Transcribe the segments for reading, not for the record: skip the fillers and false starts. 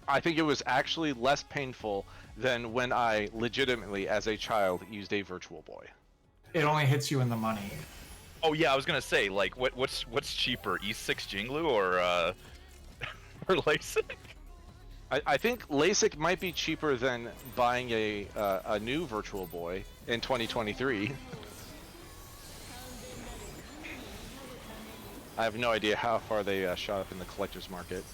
I think it was actually less painful than when I legitimately, as a child, used a Virtual Boy. It only hits you in the money. Oh yeah, I was gonna say, like, what's cheaper, E6 Jinglu or or LASIK? I think LASIK might be cheaper than buying a new Virtual Boy in 2023. I have no idea how far they shot up in the collector's market.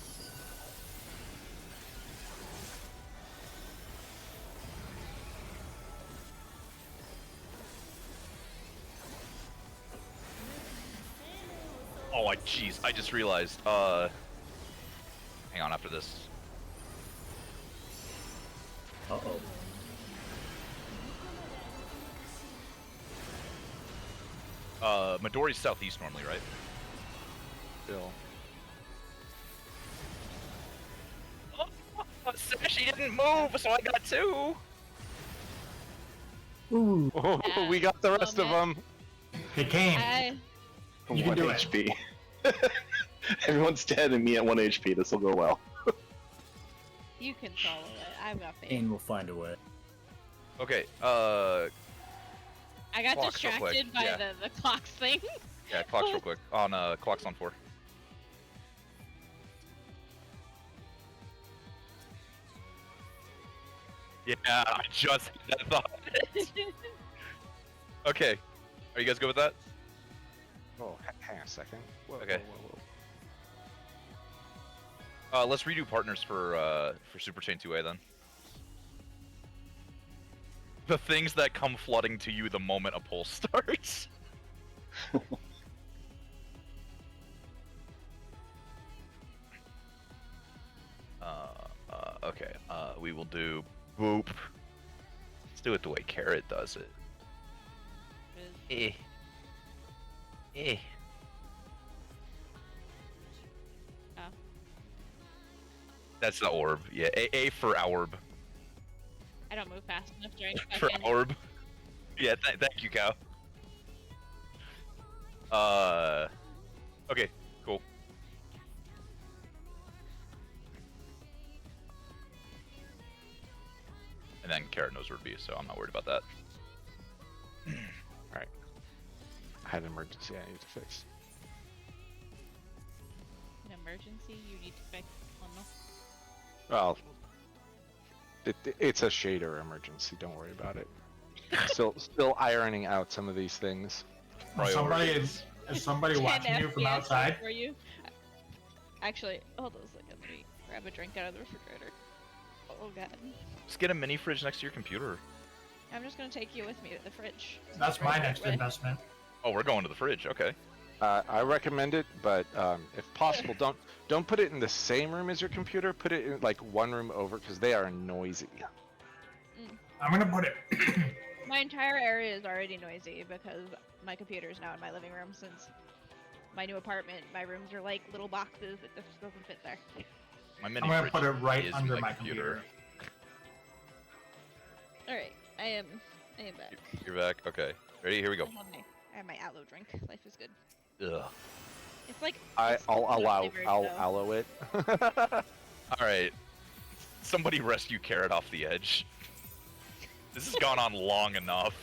Oh, jeez, I just realized. Hang on, after this. Uh-oh. Midori's southeast normally, right? Bill. Oh, Sashi didn't move, so I got 2. Ooh, Oh, we got the rest of them. it came. You can 1 do it. HP. Everyone's dead and me at 1 HP. This will go well. You can follow it. I've got faith. Pain will find a way. Okay, I got clocks real quick, distracted by yeah. the clocks thing. Yeah, clocks real quick. On clocks on 4. Yeah, I just had that thought. Okay, are you guys good with that? Oh, hang on a second. Whoa, Okay. whoa. Let's redo partners for Super Chain 2A then. The things that come flooding to you the moment a poll starts. Okay. We will do boop. Let's do it the way Carrot does it. Eh. Oh. That's the orb. Yeah, A for orb. I don't move fast enough during For fucking... orb. Yeah, thank you, Cow. Okay, cool. And then Carrot knows where to be, so I'm not worried about that. Alright. I had an emergency I need to fix. An emergency you need to fix. Oh no. Well, it's a shader emergency. Don't worry about it. Still ironing out some of these things. Is somebody 10 watching you from FPS outside? For you. Actually, hold on a second. Let me grab a drink out of the refrigerator. Oh god. Just get a mini fridge next to your computer. I'm just gonna take you with me to the fridge. That's my Right next away. investment. Oh, we're going to the fridge. Okay. I recommend it, but if possible, don't put it in the same room as your computer. Put it in like one room over because they are noisy. I'm gonna put it. My entire area is already noisy because my computer is now in my living room since my new apartment. My rooms are like little boxes. It just doesn't fit there. My mini I'm gonna fridge put it right is under my computer. Alright, I am back. You're back. Okay. Ready? Here we go. I have my aloe drink. Life is good. Ugh. It's like I'll flavored, allow it. All right. Somebody rescue Carrot off the edge. This has gone on long enough.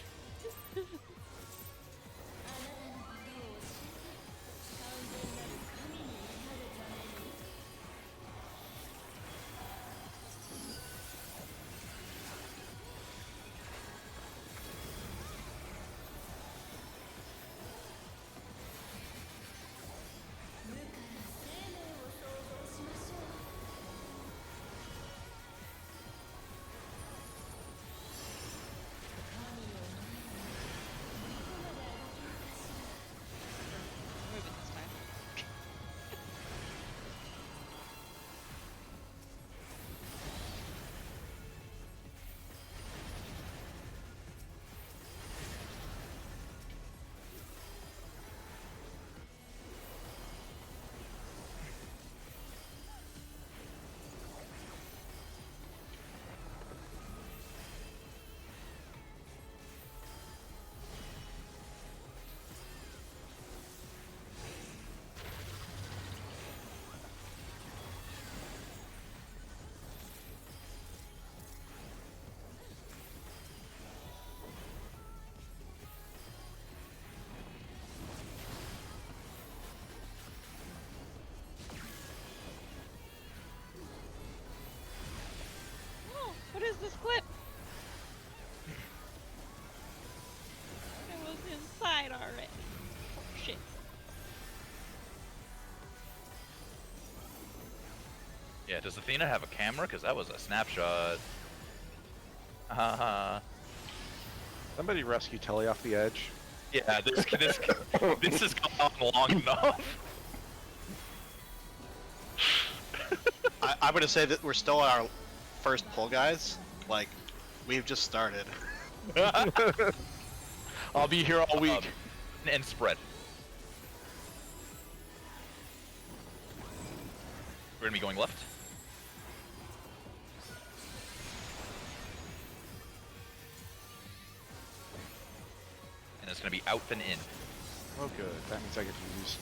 this flip? I was inside already. Oh, shit. Yeah, does Athena have a camera? Because that was a snapshot. Haha. Somebody rescue Telly off the edge. Yeah, this has gone on long enough. I'm gonna say that we're still on our first pull, guys. Like, we've just started. I'll be here all week. And spread. We're gonna be going left. And it's gonna be out and in. Oh, good. That means I get to use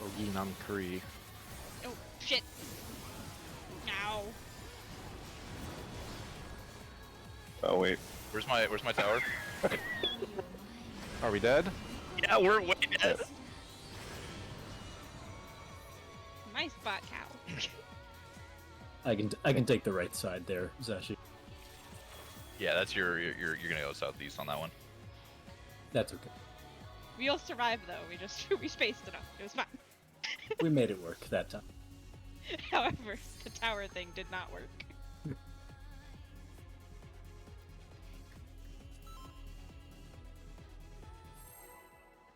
Ogin on Kree. Oh, shit. Ow. Oh wait. Where's my tower? Are we dead? Yeah, we're way dead. My spot cow. I can take the right side there, Zashi. Yeah, that's you're gonna go southeast on that one. That's okay. We all survived though. We spaced enough. It was fine. We made it work that time. However, the tower thing did not work.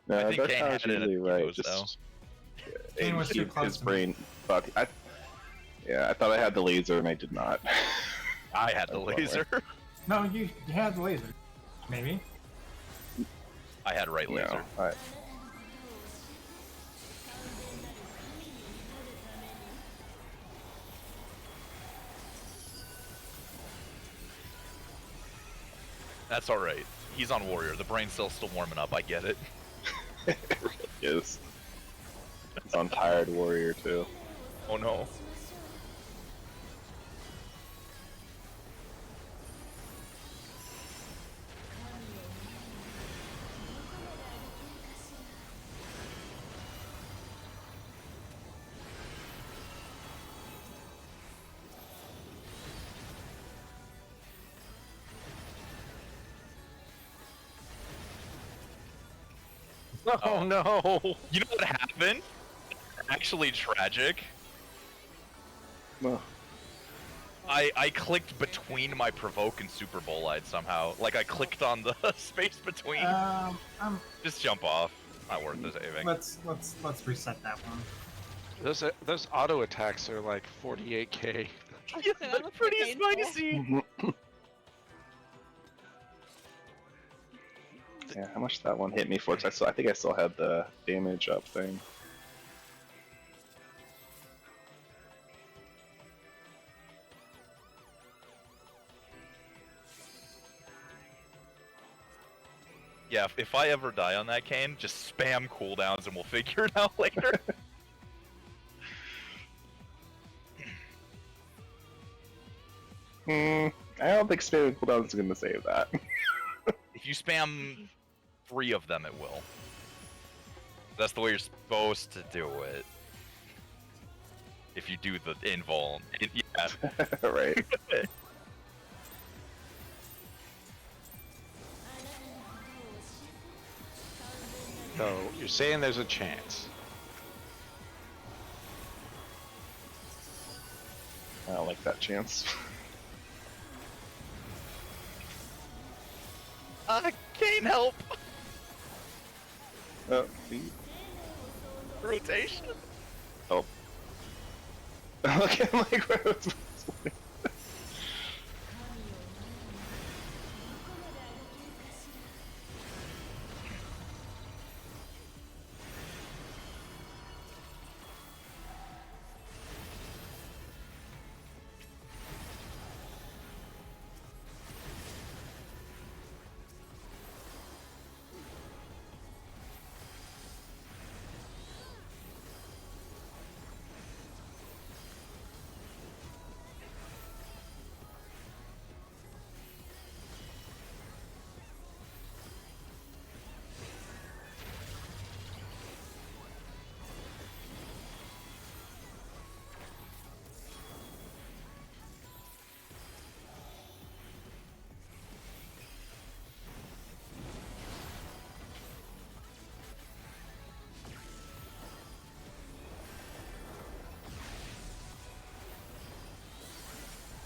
No, I think Dark Kane Tower's had it at usually the right. nose, though. Kane was too His close to me. brain. Fuck. Yeah, I thought I had the laser and I did not. I had the laser. No, you had the laser. Maybe. I had right laser. No, I, That's all right. He's on warrior. The brain cell's still warming up. I get it. it really is. It's on tired warrior too. Oh no. Oh no! You know what happened? Actually tragic. Well, I clicked between my provoke and Super Bolide somehow. Like I clicked on the space between. Just jump off. Not worth the saving. Let's reset that one. Those auto attacks are like 48k. Yeah, that looks Pretty painful. spicy. yeah, how much that one hit me for? 'Cause I think I still had the damage up thing. Yeah, if I ever die on that Kane, just spam cooldowns and we'll figure it out later. I don't think spamming cooldowns is gonna save that. If you spam 3 of them, it will. That's the way you're supposed to do it. If you do the invuln. Yeah. right. So you're saying there's a chance. I don't like that chance. Kane, help! Oh, Rotation. oh. Okay, I'm like, where was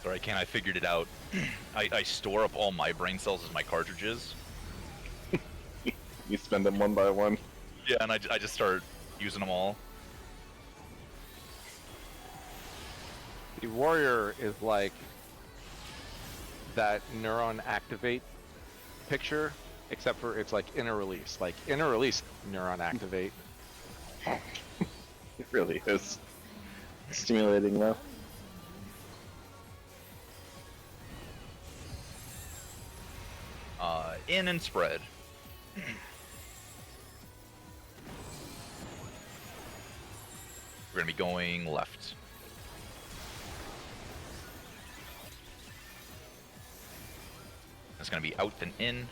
Sorry, I figured it out. I store up all my brain cells as my cartridges. You spend them one by one. Yeah, and I just start using them all. The warrior is like that neuron activate picture, except for it's like inner release. Like inner release neuron activate. It really is stimulating though. In and spread. We're gonna be going left. It's gonna be out and in.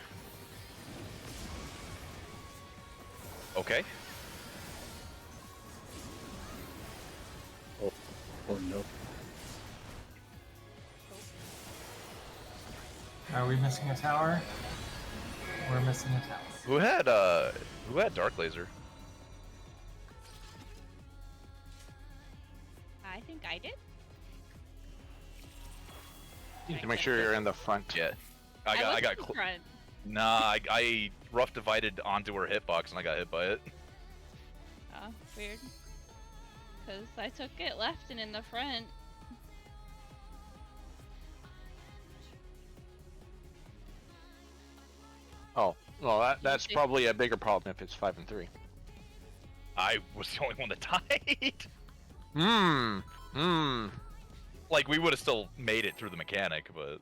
Okay. Oh no. Are we missing a tower? We're missing a tower. Who had Dark Laser? I think I did. To make sure you're in the front. Yeah. was I got in the front. Nah, I rough divided onto her hitbox and I got hit by it. Oh, weird. Because I took it left and in the front. Oh, well, that's probably a bigger problem if it's 5 and 3. I was the only one that died. Like, we would have still made it through the mechanic, but...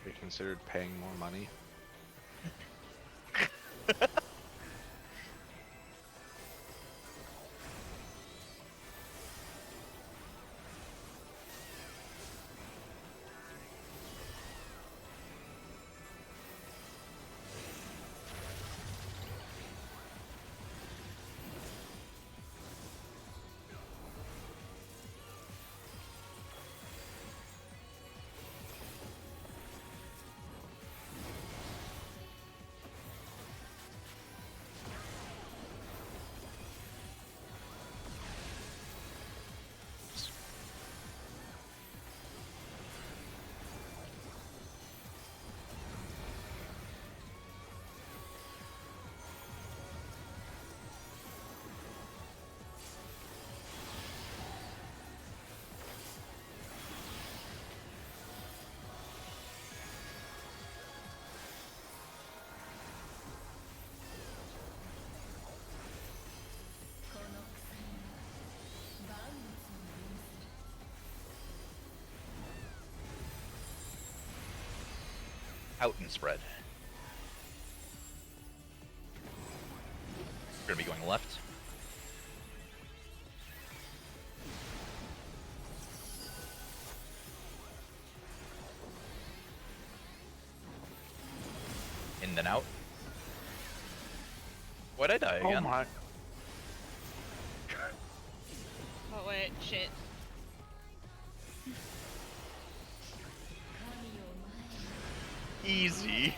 They considered paying more money. Out and spread. We're gonna be going left. In then out. Why'd I die again? Oh my. Oh wait, shit. Easy.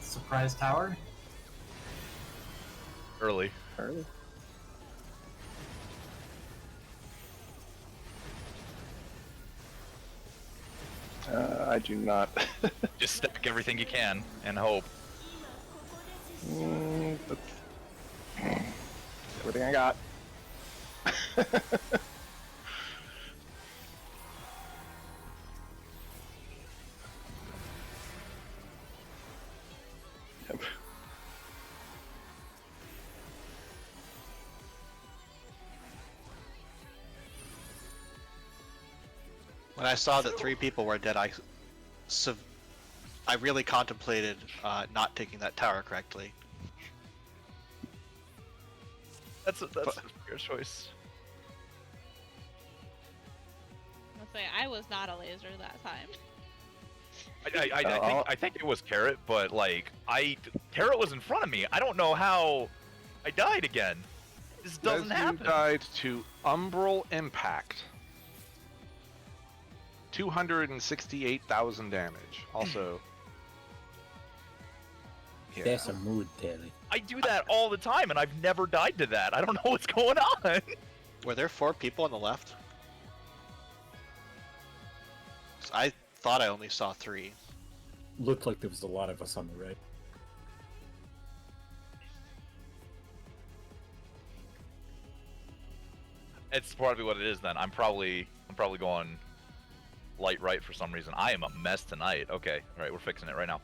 Surprise tower? Early. Early. I do not. Just stack everything you can and hope. That's everything I got. Yep. When I saw that 3 people were dead, I really contemplated not taking that tower correctly. That's a fair choice. I'll say I was not a laser that time. I think it was Carrot, but like Carrot was in front of me. I don't know how I died again. This doesn't As happen. You died to umbral impact. 268,000 damage. Also, yeah. That's a mood, Terry. I do that all the time, and I've never died to that. I don't know what's going on. Were there 4 people on the left? 'Cause I thought I only saw 3. Looked like there was a lot of us on the right. It's probably what it is then. I'm probably going light right for some reason. I am a mess tonight. Okay, all right, we're fixing it right now.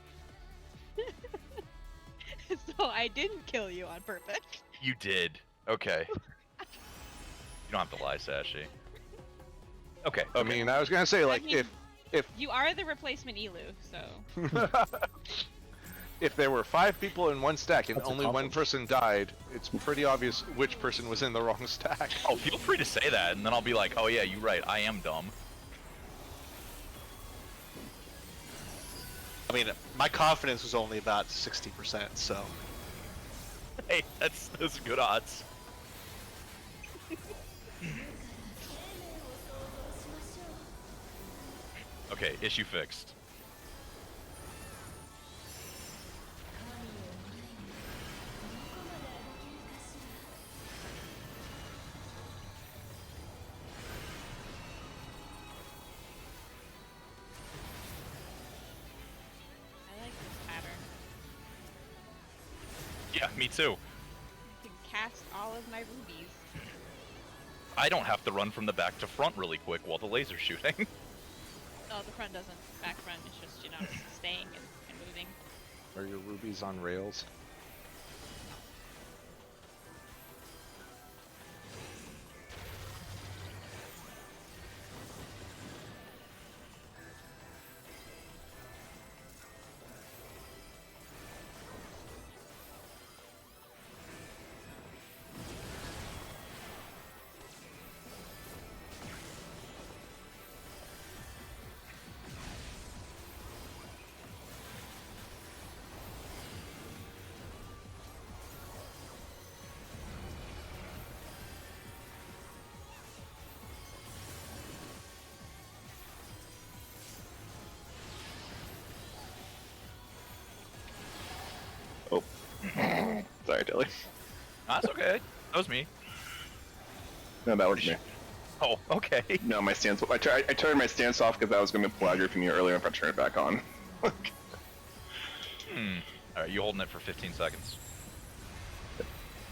So I didn't kill you on purpose. You did. Okay. You don't have to lie, Sashi. Okay. I mean, I was gonna say, like, mean, if You are the replacement Elu, so. if there were 5 people in one stack and That's a only one compliment. person died, it's pretty obvious which person was in the wrong stack. Oh, feel free to say that, and then I'll be like, oh yeah, you're right. I am dumb. I mean, my confidence was only about 60%, so... Hey, that's good odds. Okay, issue fixed. I like this pattern. Yeah, me too. I can cast all of my rubies. I don't have to run from the back to front really quick while the laser's shooting. No, the front doesn't. Back front is just, you know, staying and moving. Are your rubies on rails? Oh. Sorry, Dilly. That's okay. That was me. No, that was me. Oh, okay. No, my stance. I turned my stance off because I was going to plagger from you earlier. If I turn it back on. Alright, you holding it for 15 seconds.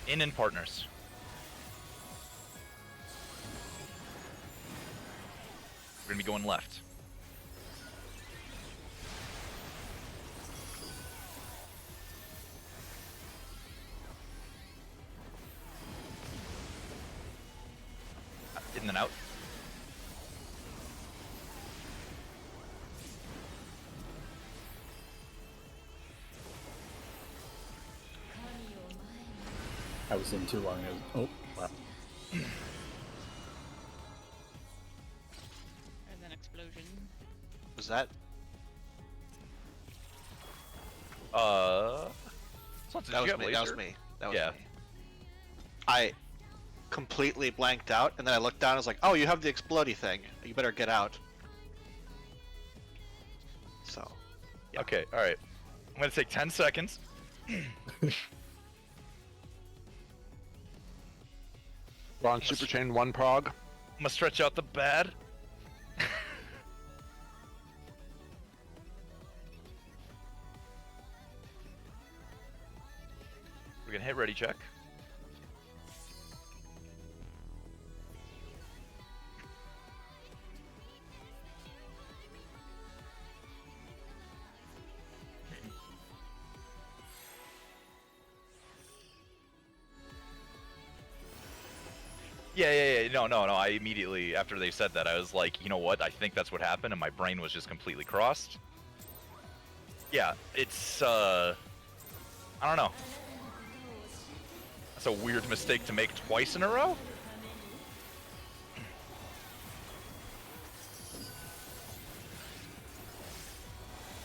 In partners. We're gonna be going left. In and out. I was in too long. Oh, wow. There's an explosion. Was that... So did That you was have me, that was laser? me. That was Yeah. me. I completely blanked out, and then I looked down and was like, oh, you have the explodey thing. You better get out. So... Yeah. Okay, alright. I'm gonna take 10 seconds. Ron Super Chain 1 prog. I'm gonna stretch out the bad. We're gonna hit ready check. Yeah. No. I immediately, after they said that, I was like, you know what? I think that's what happened, and my brain was just completely crossed. Yeah, it's, I don't know. That's a weird mistake to make twice in a row.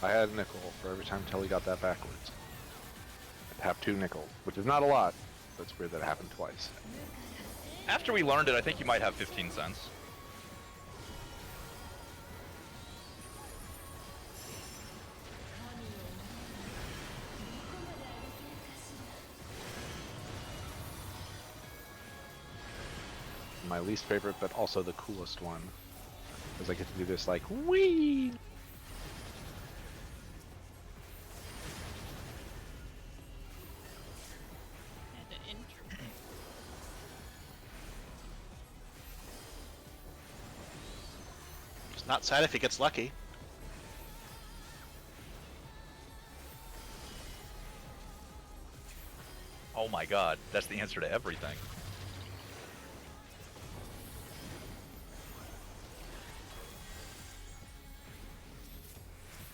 I had a nickel for every time Telly got that backwards. I'd have 2 nickels, which is not a lot, but it's weird that it happened twice. After we learned it, I think you might have 15 cents. My least favorite, but also the coolest one, because I get to do this like wee. And an intro. It's not sad if he gets lucky. Oh my god, that's the answer to everything.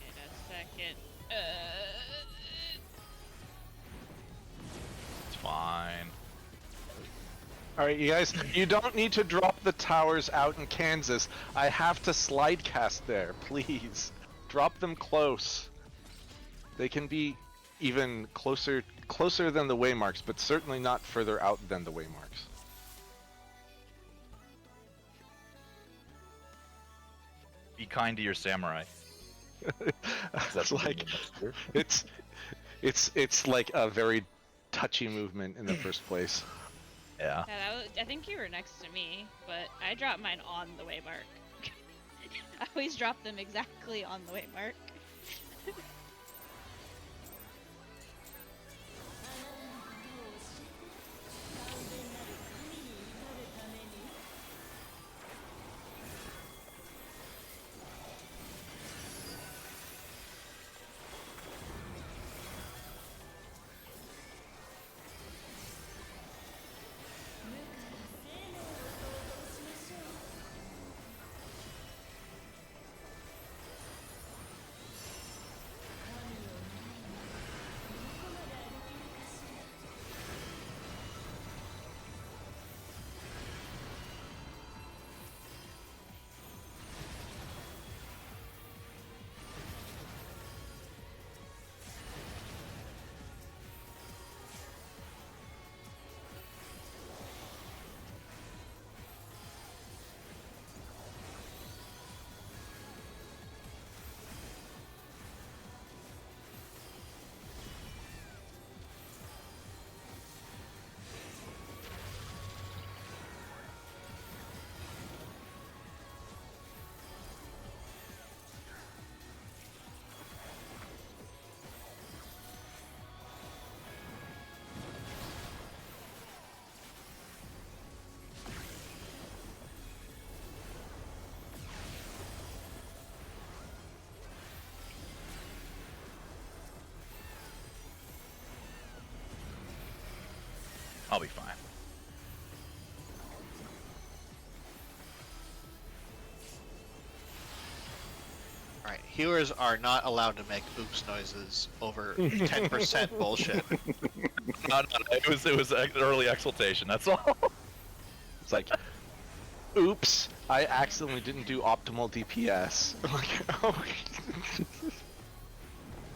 In a second. It's fine. All right, you guys, you don't need to drop the towers out in Kansas. I have to slide cast there, please. Drop them close. They can be even closer than the waymarks, but certainly not further out than the waymarks. Be kind to your samurai. It's like it's like a very touchy movement in the first place. Yeah. I think you were next to me, but I dropped mine on the waymark. I always drop them exactly on the waymark. I'll be fine. Alright, healers are not allowed to make oops noises over 10% bullshit. No, it was an early exultation, that's all. It's like, oops, I accidentally didn't do optimal DPS. Like, oh,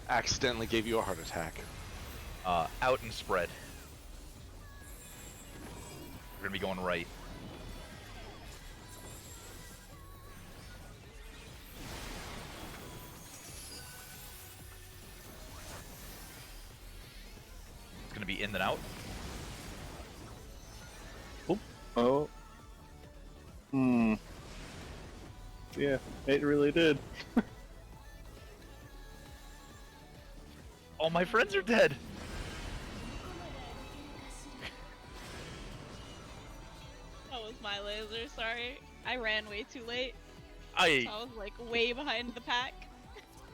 accidentally gave you a heart attack. Out and spread. We're gonna be going right. It's gonna be in and out. Oh. Yeah, it really did. All my friends are dead. That was my laser, sorry. I ran way too late. So I I was like way behind the pack.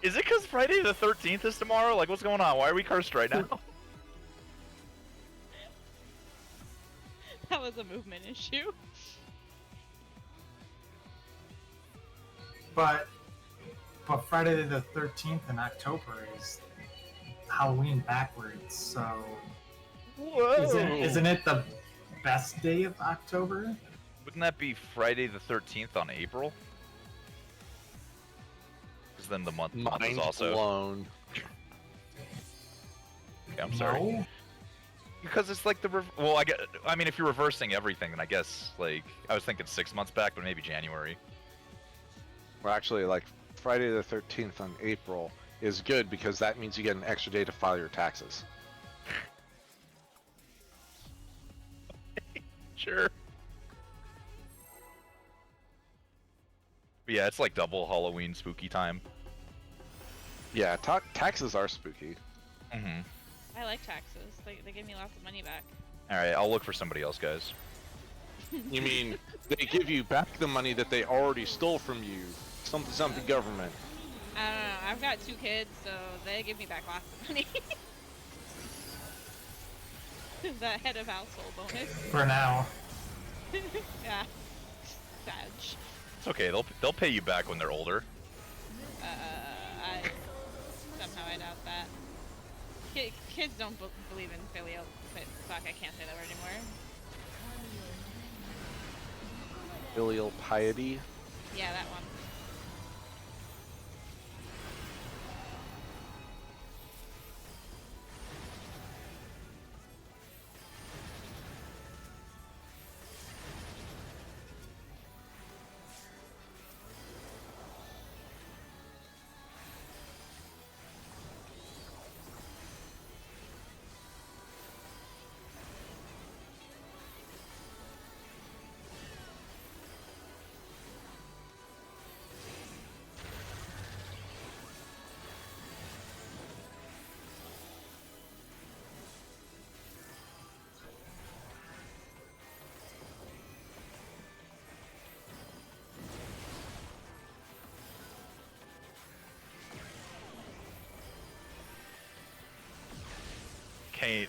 Is it because Friday the 13th is tomorrow? Like, what's going on? Why are we cursed right now? That was a movement issue. But Friday the 13th in October is Halloween backwards, so isn't it the best day of October? Wouldn't that be Friday the 13th on April? Because then the month is Mind also. blown. Yeah, I'm sorry. No? Because it's like I mean, if you're reversing everything, then I guess like I was thinking 6 months back, but maybe January. Well, actually, like Friday the 13th on April is good because that means you get an extra day to file your taxes. Sure. But yeah, it's like double Halloween spooky time. Yeah, taxes are spooky. Mm-hmm. I like taxes. They give me lots of money back. All right, I'll look for somebody else, guys. You mean they give you back the money that they already stole from you? Something government. I don't know. I've got 2 kids, so they give me back lots of money. The head of household bonus. For now. Yeah. Badge. It's okay. They'll pay you back when they're older. I somehow I doubt that. Kids don't believe in filial. But fuck, I can't say that word anymore. Filial piety. Yeah, that one.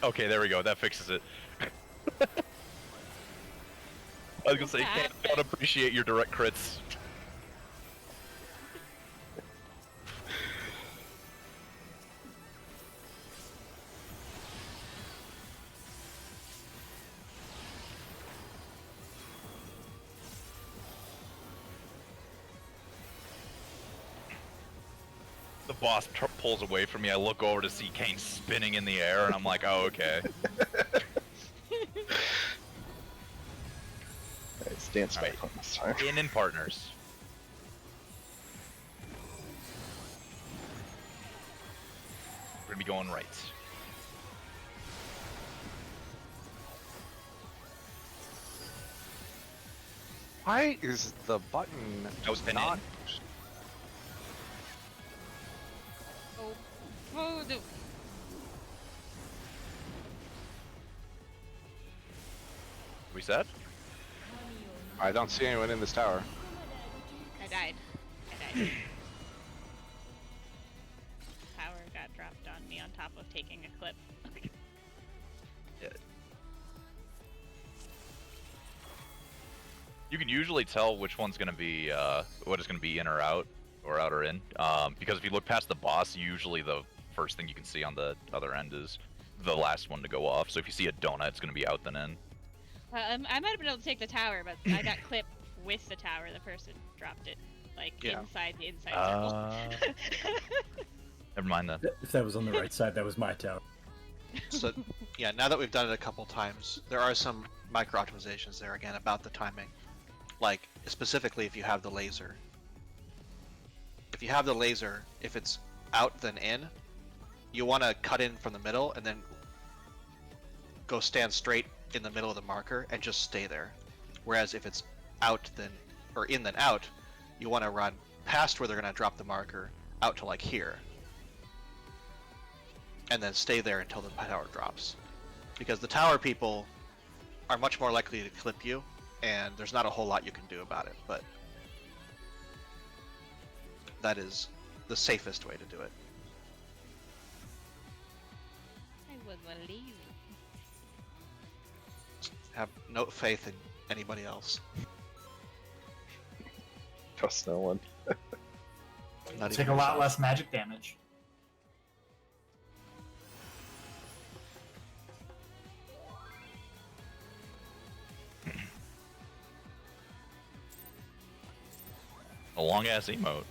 Okay, there we go. That fixes it. I was gonna say, Kane, I don't appreciate your direct crits. The boss pulls away from me. I look over to see Kane spinning in the air, and I'm like, oh, okay. Alright, stance back on this time. In partners. We're gonna be going right. Why is the button I was pinning. not? Oh, no. We set? I don't see anyone in this tower. I died. Power got dropped on me on top of taking a clip. Yeah. You can usually tell which one's gonna be what is gonna be in or out or in. Because if you look past the boss, usually the first thing you can see on the other end is the last one to go off. So if you see a donut, it's gonna be out then in. I might have been able to take the tower, but I got clipped with the tower. The person dropped it, like, Yeah. inside the inside circle. Never mind then. If that was on the right side, that was my tower. So, yeah, now that we've done it a couple times, there are some micro optimizations there again about the timing. Like, specifically if you have the laser. If you have the laser, if it's out then in, you want to cut in from the middle and then go stand straight in the middle of the marker and just stay there. Whereas if it's out then, or in then out, you want to run past where they're going to drop the marker out to like here. And then stay there until the tower drops. Because the tower people are much more likely to clip you, and there's not a whole lot you can do about it, but that is the safest way to do it. I would believe. have no faith in anybody else. Trust no one. Not Take even a lot yourself. less magic damage. A long ass emote.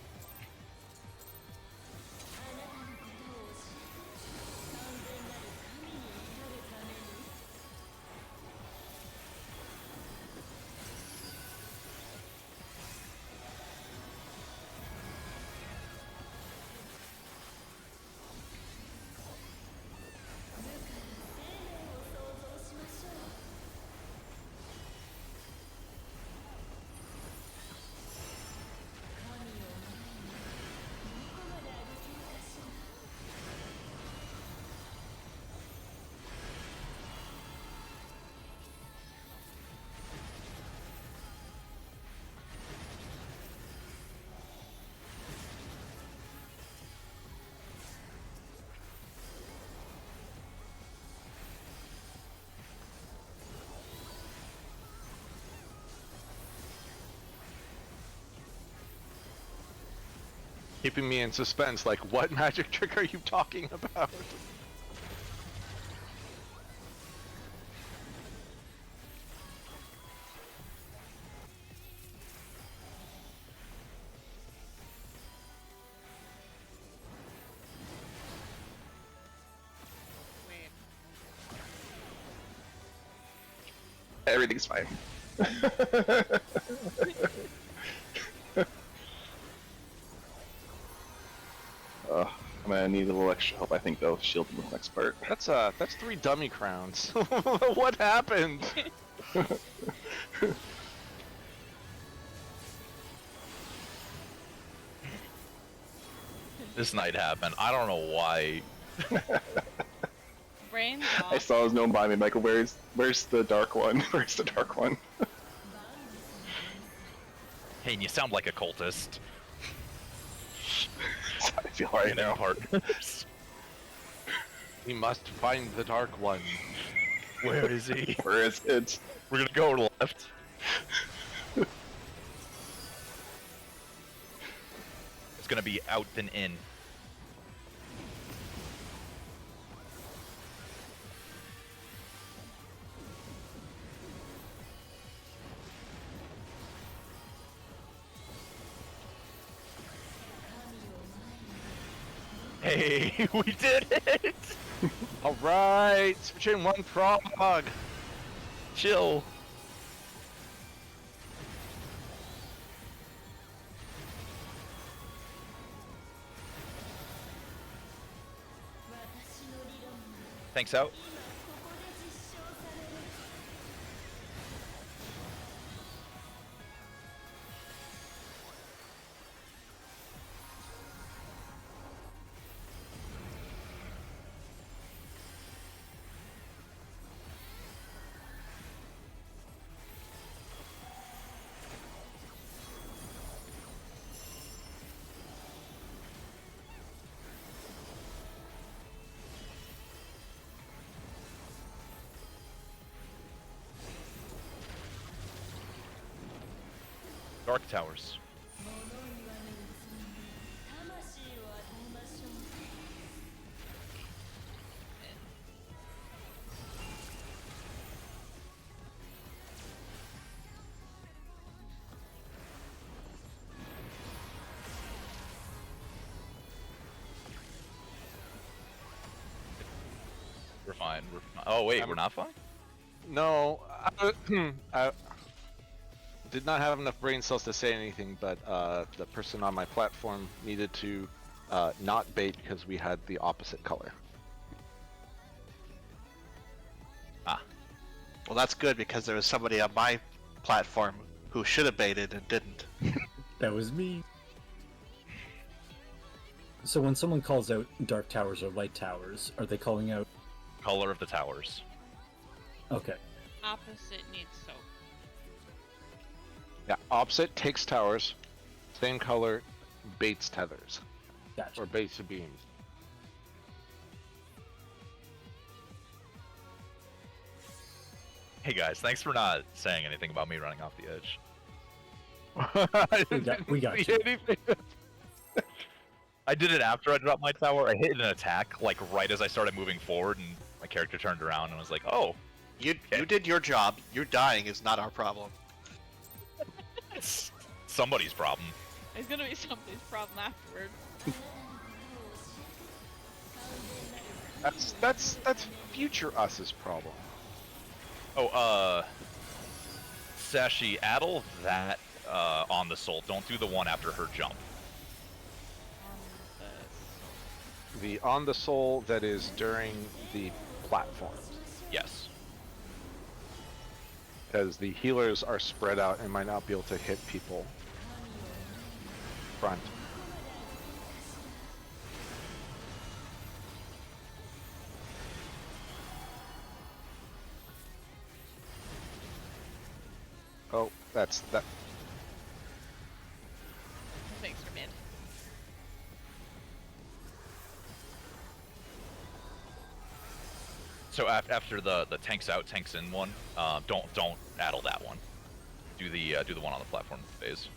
Keeping me in suspense, like, what magic trick are you talking about? Wait. Everything's fine. I'm gonna need a little extra help, I think, though, shielding this next part. That's 3 dummy crowns. What happened? This night happened. I don't know why. Brains I off. saw his gnome by me, Michael. Where's the dark one? Where's the dark one? Hey, and you sound like a cultist. I feel right now. Partners. We must find the Dark One. Where is he? Where is it? We're gonna go left. It's gonna be out and in. Hey, we did it! Alright, switching one frog. Chill. Thanks out. Dark Towers. We're fine. We're fine. Oh wait, we're not fine? No, I did not have enough brain cells to say anything, but the person on my platform needed to not bait because we had the opposite color. Ah. Well, that's good because there was somebody on my platform who should have baited and didn't. That was me. So when someone calls out dark towers or light towers, are they calling out? Color of the towers. Okay. Opposite needs soap. Yeah, opposite takes towers, same color baits tethers, Gotcha. or baits beams. Hey guys, thanks for not saying anything about me running off the edge. We got See you. anything. I did it after I dropped my tower. I hit an attack like right as I started moving forward, and my character turned around and was like, "Oh, You Okay. did your job. You dying is not our problem. it's somebody's problem." It's gonna be somebody's problem afterward. That's future us's problem. Oh, Sashi, addle that on the soul. Don't do the one after her jump. The on the soul that is during the platform, Yes. because the healers are spread out and might not be able to hit people front. Oh, that's that. Thanks for mid. So after the tanks out, tanks in one, don't addle that one. Do the one on the platform phase.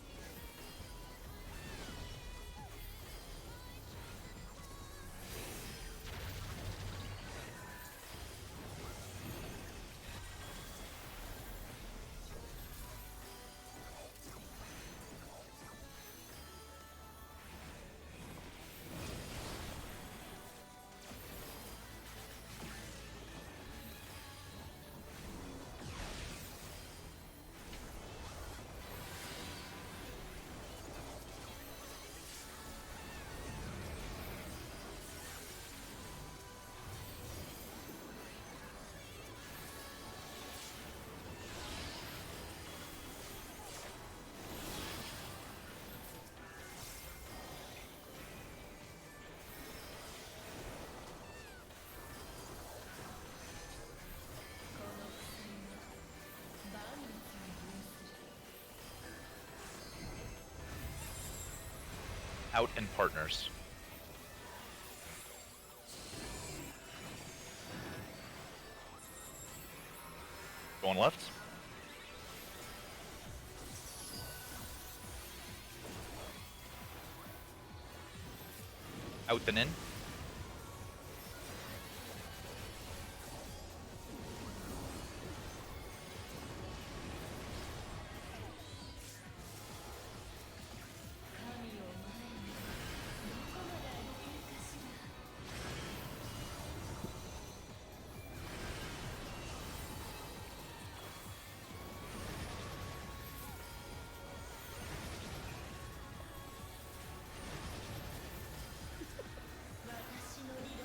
Out in partners. Going left. Out and in.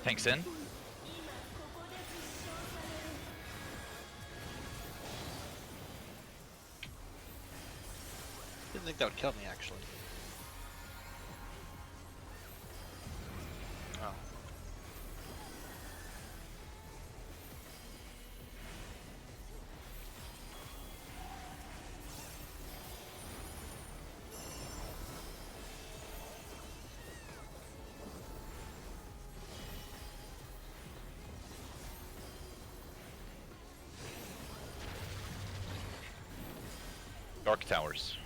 Tanks in. Didn't think that would kill me, actually. Oh. Dark towers.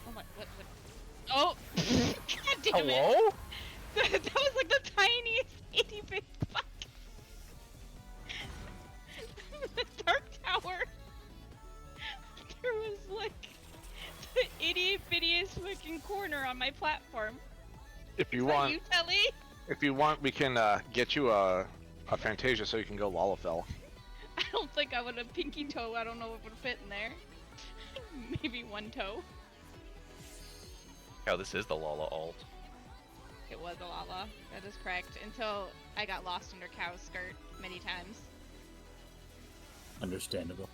Oh my, what? Oh! God damn it! Hello? That was like the tiniest itty bit fuck. The dark tower. There was like the itty bittiest fucking corner on my platform. If you Is that want, you, Telly? if you want, we can get you a Fantasia so you can go Lalafell. I don't think I would have pinky toe. I don't know if it would fit in there. Maybe one toe. Oh, this is the Lala alt. It was a lava. That is correct. Until I got lost under Cow's skirt many times. Understandable.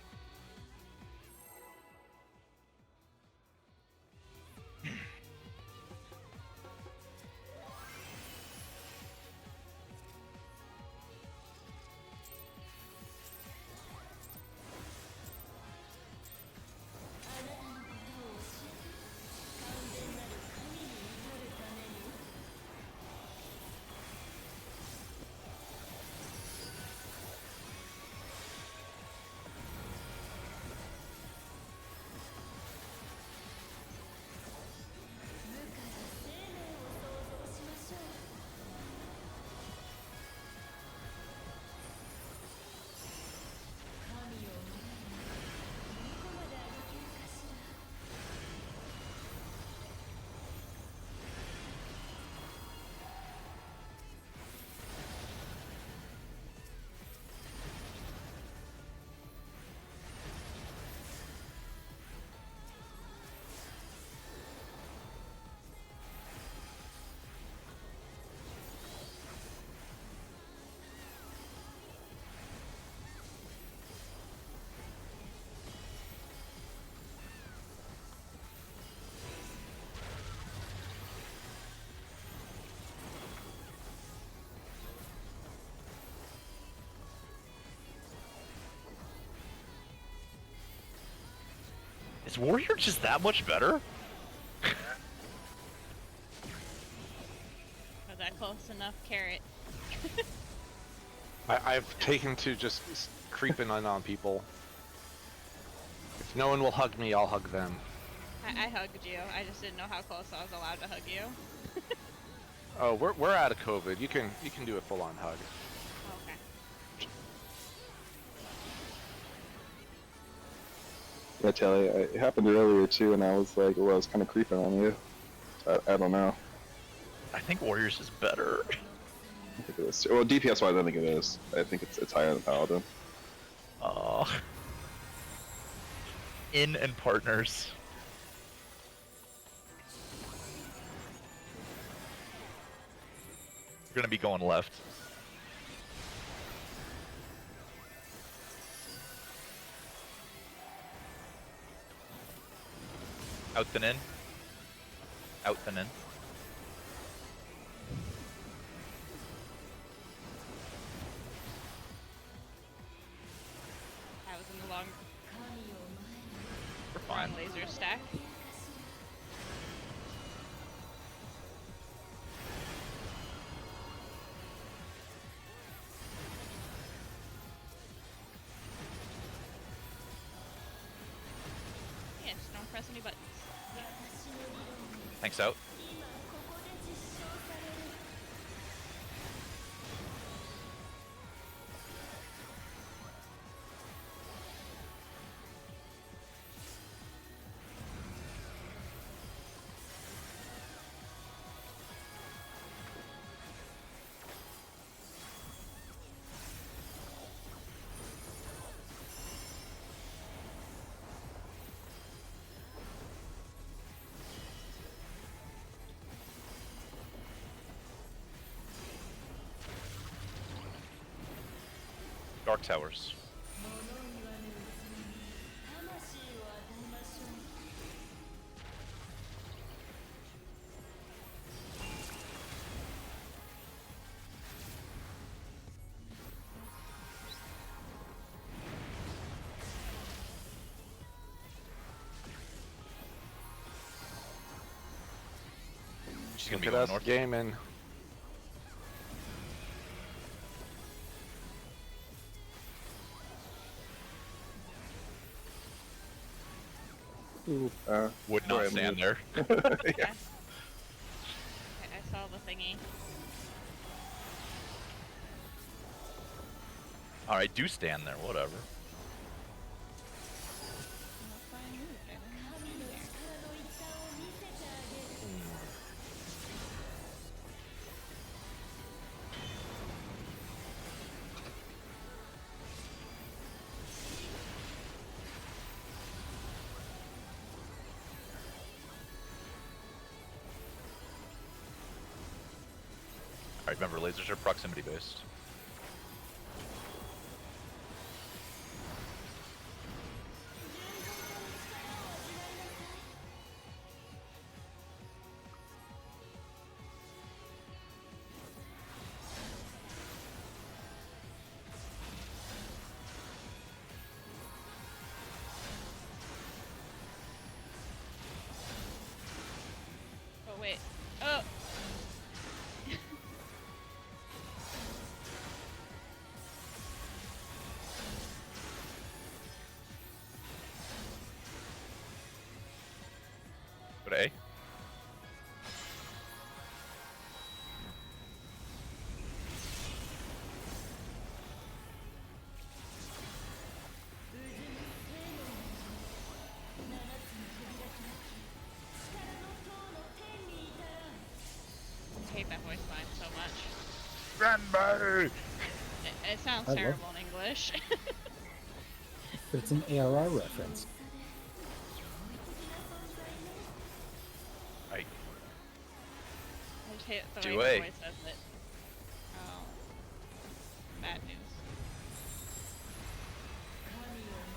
Is Warrior just that much better? Was that close enough, Carrot? I've taken to just creeping in on people. If no one will hug me, I'll hug them. I hugged you. I just didn't know how close I was allowed to hug you. Oh, we're out of COVID. You can do a full-on hug. Okay. Yeah, Telly, it happened earlier too, and I was like, well, I was kind of creeping on you. I don't know. I think Warriors is better. I think it is. Well, DPS wise, I think it is. I think it's higher than Paladin. In and partners. We're gonna be going left. Out then in. Out then in. I was in the long We're fine. laser stack. Yeah, just don't press any buttons. Thanks out. Dark Towers. She's gonna be Look at going us north. gaming. Ooh, Would not sorry, stand I'm there. Okay. I saw the thingy. Alright, do stand there, whatever. Alright, remember, lasers are proximity based. Oh wait. Oh. Go to A. I hate that voice line so much. Grandma! It sounds I love terrible in English. But it's an ARR reference. I I just hate the Do way A. the voice says it. Oh. Bad news.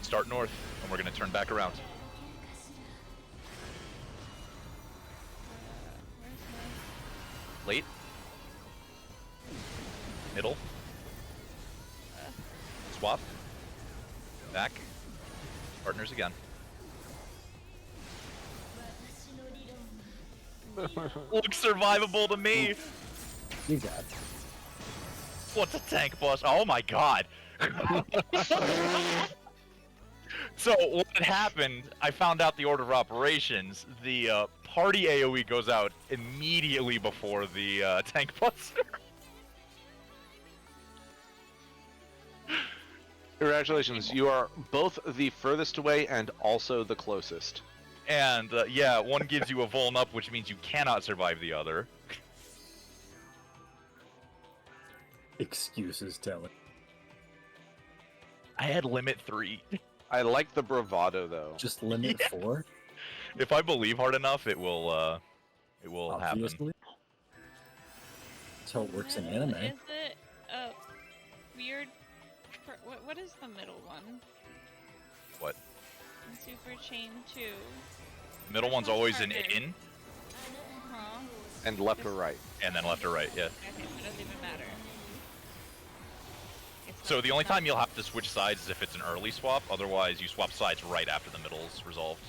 start north, and we're gonna turn back around. Late. Middle. Swap. Back. Partners again. Looks survivable to me. You got it. What's a tank boss? Oh my god. So what had happened, I found out the order of operations. The party AoE goes out immediately before the tank buster. Congratulations, you are both the furthest away and also the closest. And yeah, one gives you a vuln up, which means you cannot survive the other. Excuses telling. I had limit 3. I like the bravado though. Just limit Yeah. 4, If I believe hard enough, it will happen. obviously. That's how it works in anime. Is it a weird? What is the middle one? What? In Super Chain 2. Middle one's always an Harder. in, Huh? And left or right. and then left or right, yeah. Okay, so it doesn't even matter. It's So not- the only it's not- time you'll have to switch sides is if it's an early swap, otherwise you swap sides right after the middle's resolved.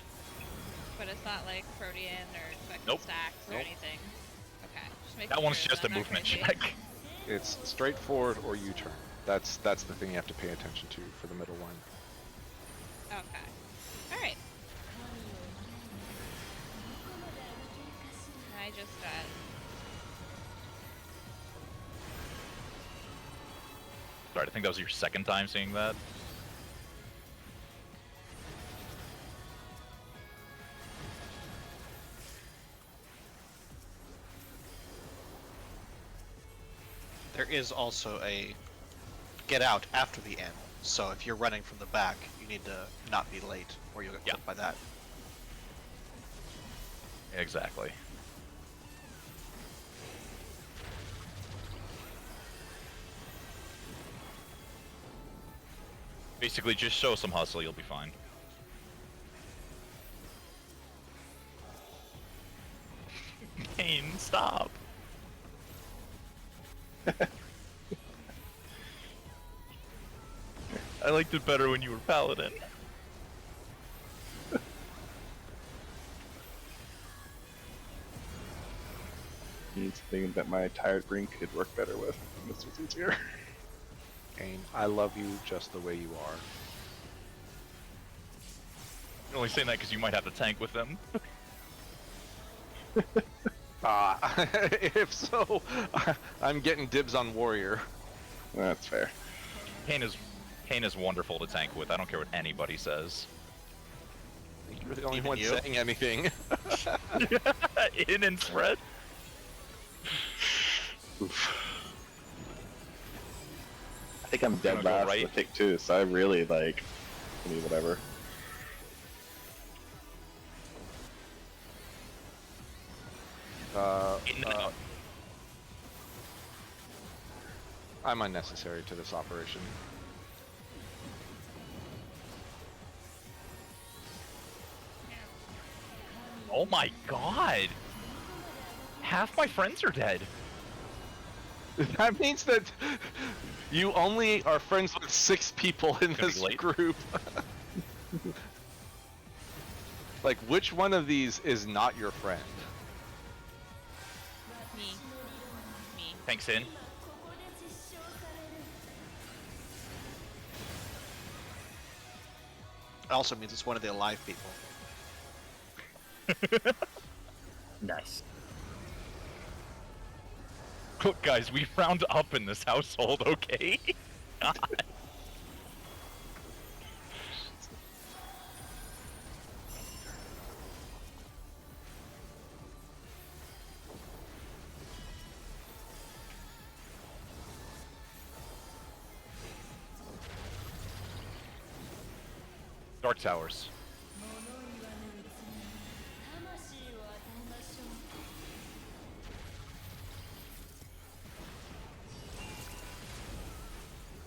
But it's not like Protean or Spectral Nope. Stacks or Nope. anything. Okay. Just making That one's sure just that a I'm not movement crazy. check. It's straightforward or U-turn. That's the thing you have to pay attention to for the middle one. Okay. Alright. I just got... Sorry, I think that was your second time seeing that. There is also a get out after the end. So if you're running from the back, you need to not be late, or you'll get Yeah. killed by that. Exactly. Basically, just show some hustle, you'll be fine. Pain, stop. I liked it better when you were paladin. It's a thing that my tired brain could work better with. This was easier. Kane, I love you just the way you are. You're only saying that because you might have to tank with them. If so, I'm getting dibs on warrior. That's fair. Pain is wonderful to tank with. I don't care what anybody says. You're the only Even one you? saying anything. In and spread. I think I'm dead Gonna go last right? in the pick too, so I really like. I mean, whatever. In and out. I'm unnecessary to this operation. Oh my god! Half my friends are dead. That means that you only are friends with 6 people in Gonna be this late. group. Like, which one of these is not your friend? Me. Me. Thanks, in. It also means it's one of the alive people. Nice. Look, guys, we round up in this household, okay? God. Dark Towers.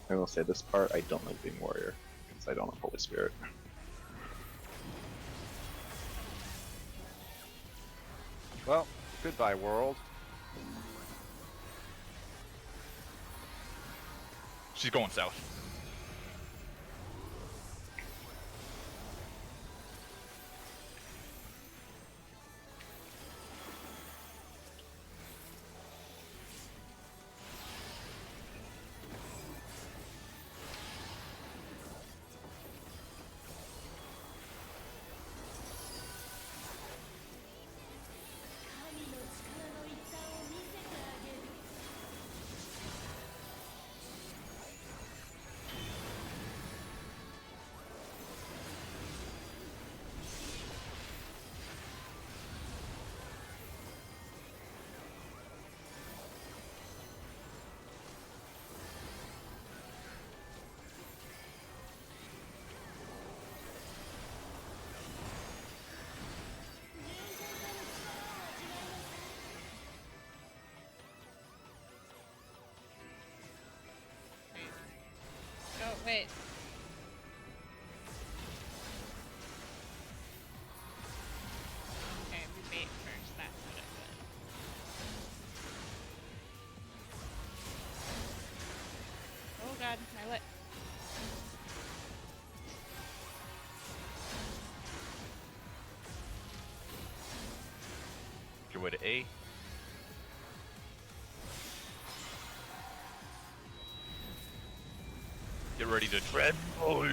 I will say this part, I don't like being warrior because I don't have Holy Spirit. Well, goodbye, world. She's going south. your way to A. Get ready to tread. Oh.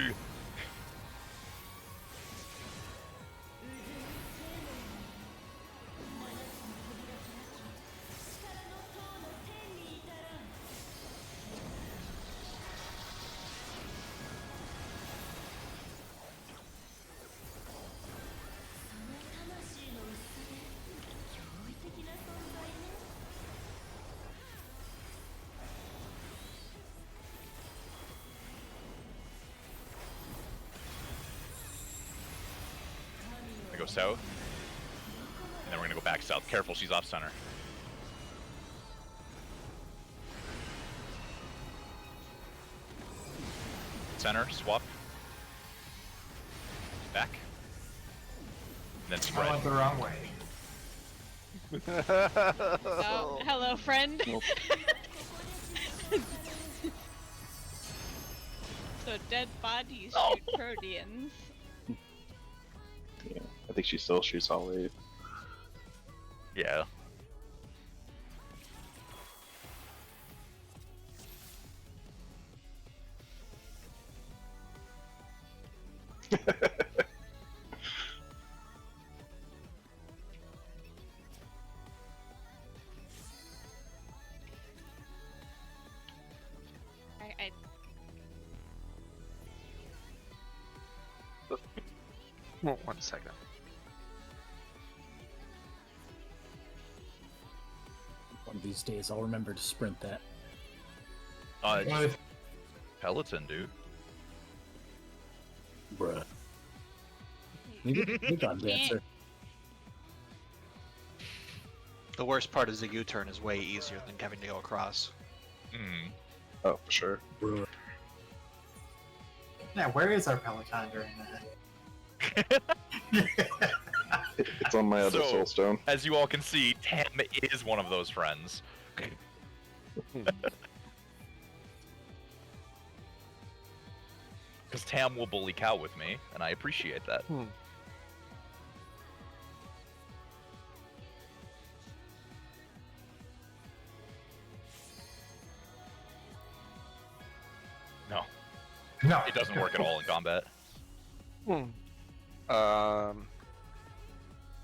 Go south, and then we're gonna go back south. Careful, she's off center. Center, swap. Back. And then I spread. went the wrong way. Oh, hello, friend. Nope. So dead bodies Oh. shoot Proteans. Yeah, I think she still shoots all 8. Yeah. I Well, 1 second. One of these days, I'll remember to sprint that. Just Peloton, dude. Bruh. Maybe on dancer. The worst part is the U-turn is way easier than having to go across. Mm. Oh, for sure. Bruh. Yeah, where is our Peloton during that? It's on my other So- soul stone. As you all can see, Tam is one of those friends. Because Tam will bully cow with me, and I appreciate that. No, No. it doesn't work at all in combat. I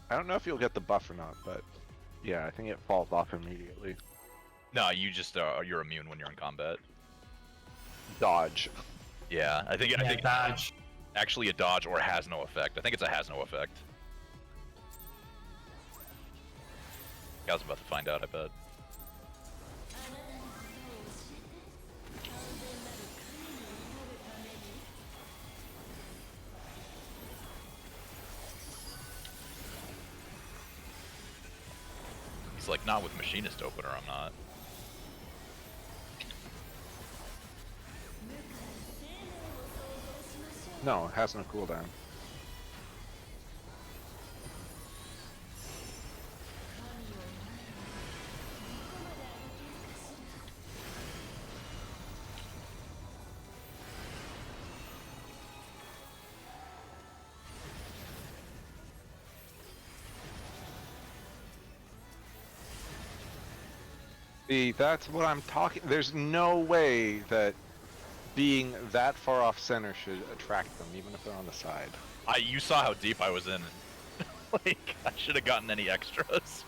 don't know if you'll get the buff or not, but yeah, I think it falls off immediately. No, you just you're immune when you're in combat. Dodge. Yeah, I think Yeah, dodge. actually a dodge or has no effect. I think it's a has no effect. I was about to find out, I bet. He's like, not with machinist opener, I'm not. No, it has no cooldown. See, that's what I'm talking. There's no way that being that far off center should attract them, even if they're on the side. You saw how deep I was in. Like, I should have gotten any extras.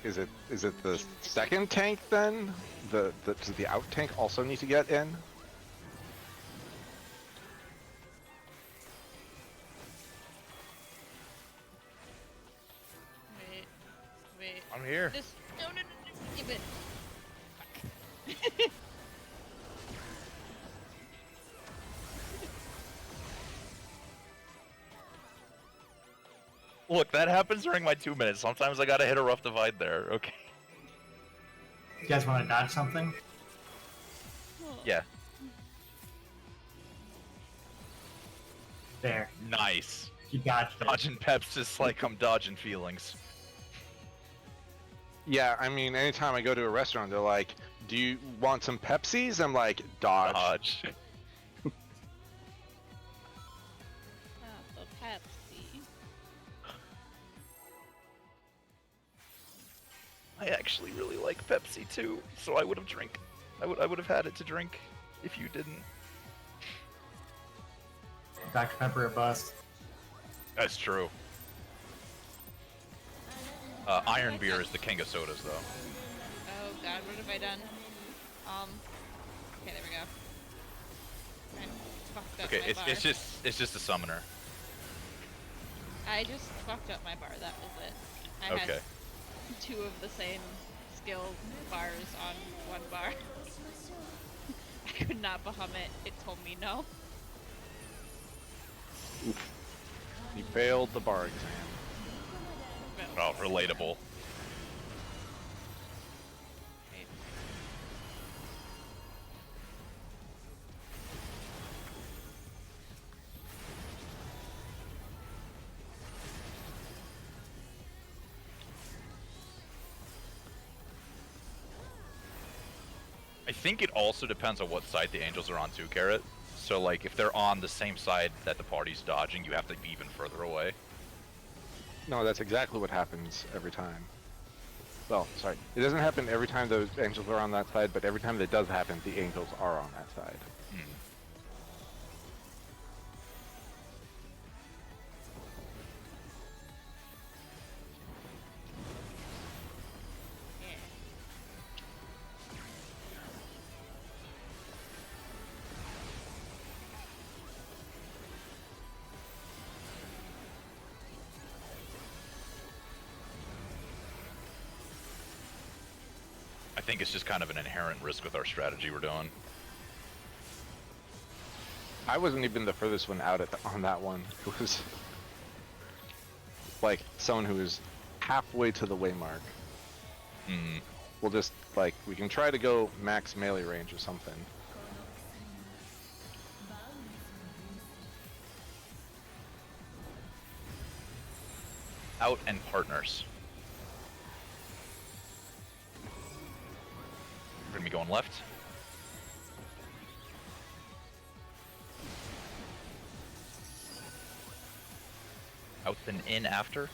Is it the second tank then? Does the out tank also need to get in? Wait. I'm here. This. No. Give it. Look, that happens during my 2 minutes. Sometimes I gotta hit a rough divide there, okay? You guys want to dodge something? Yeah. There. Nice. You dodged it. Dodging peps is like I'm dodging feelings. Yeah, I mean, anytime I go to a restaurant, they're like, "Do you want some Pepsis?" I'm like, "Dodge." Dodge. Oh, the Pepsi. I actually really like Pepsi too, so I would have drink. I would have had it to drink if you didn't. Dr. Pepper or bust. That's true. Iron beer is the king of sodas, though. Oh god, what have I done? Okay, there we go. I fucked up Okay, my bar. it's just a summoner. I just fucked up my bar, that was it. I Okay. had 2 of the same skill bars on 1 bar. I could not Bahamut, it told me no. You failed the bar exam. Oh, relatable. Wait. I think it also depends on what side the angels are on too, Carrot. So like, if they're on the same side that the party's dodging, you have to be even further away. No, that's exactly what happens every time. Well, sorry. It doesn't happen every time those angels are on that side, but every time that does happen, the angels are on that side. Hmm. Yeah. I think it's just kind of an inherent risk with our strategy we're doing. I wasn't even the furthest one out on that one. It was like someone who was halfway to the waymark. Hmm. We'll just, like, we can try to go max melee range or something. Out and partners. We're gonna be going left. Out then in after.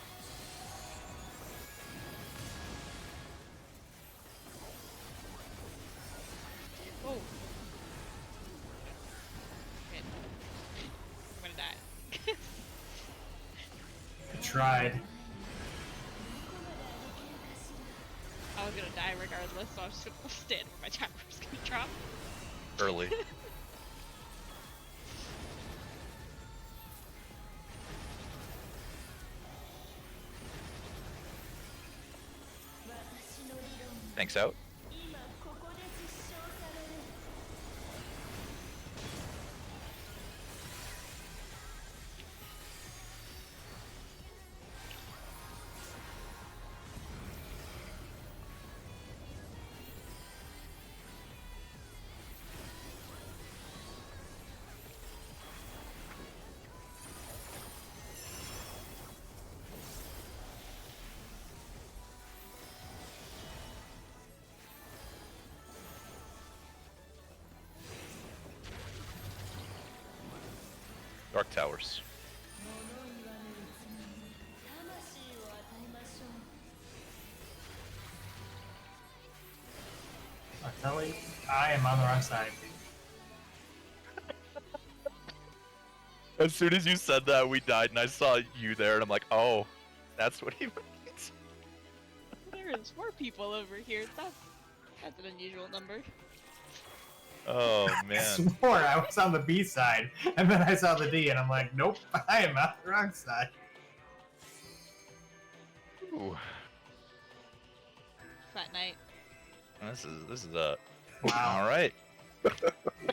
Oh. Shit. I'm gonna die. I tried. I was gonna die regardless, so I was just gonna stand where my timer was gonna drop. Early. Thanks out. Dark Towers. Kelly, I am on the wrong side. As soon as you said that, we died, and I saw you there, and I'm like, oh, that's what he means. There is 4 people over here. That's an unusual number. Oh, I man. swore I was on the B side, and then I saw the D, and I'm like, nope, I am on the wrong side. Ooh. Fat night. This is a... Wow. Alright.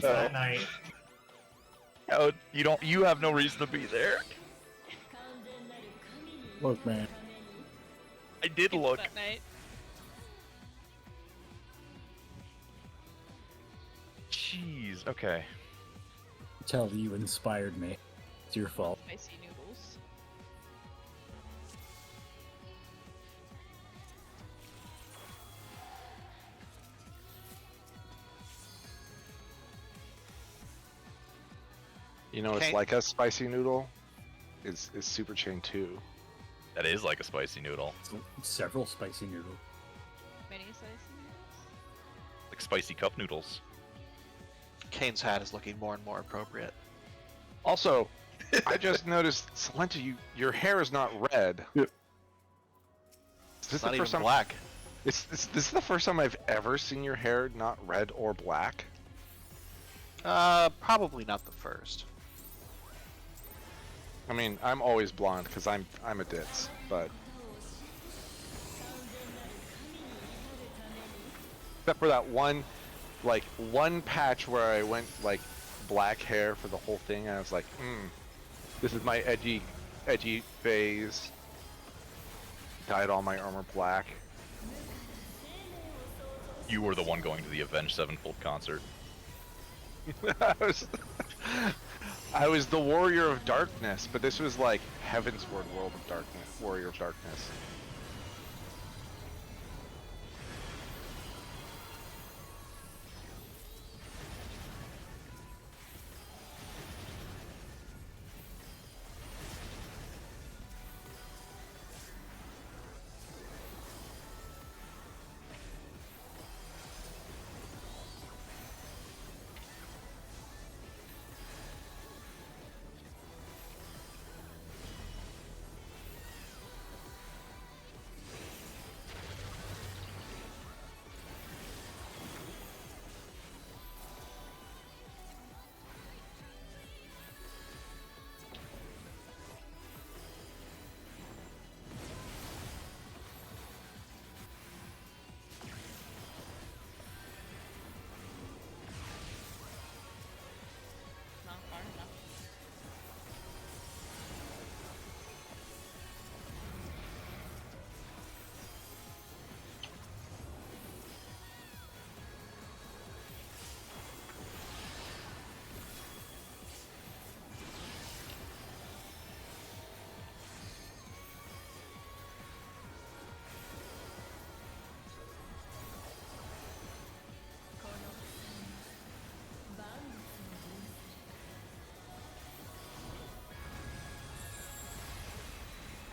That night. Oh, you have no reason to be there. Look, man. I did look. Fat night. Jeez, okay. Tell you inspired me. It's your fault. Spicy noodles. You know, Okay. it's like a spicy noodle. Is Super Chain 2. That is like a spicy noodle. Several spicy noodles. mini slices. Like spicy cup noodles. Kane's hat is looking more and more appropriate. Also, I just noticed, Salenta, your hair is not red. Yep. Is this It's the not even first time? black. This is the first time I've ever seen your hair not red or black. Probably not the first. I mean, I'm always blonde because I'm a ditz, but except for that one patch where I went like black hair for the whole thing, and I was like, this is my edgy phase. Dyed all my armor black. You were the one going to the Avenged Sevenfold concert. I was the warrior of darkness, but this was like Heaven's Word world of darkness, warrior of darkness. Not far enough.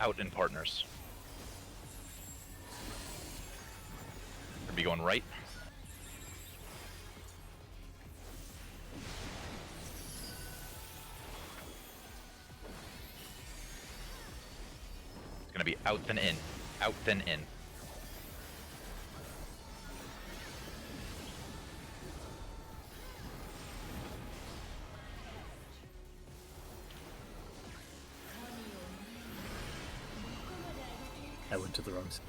Out in partners. Gonna be going right. It's gonna be out then in. Out then in. I went to the wrong side.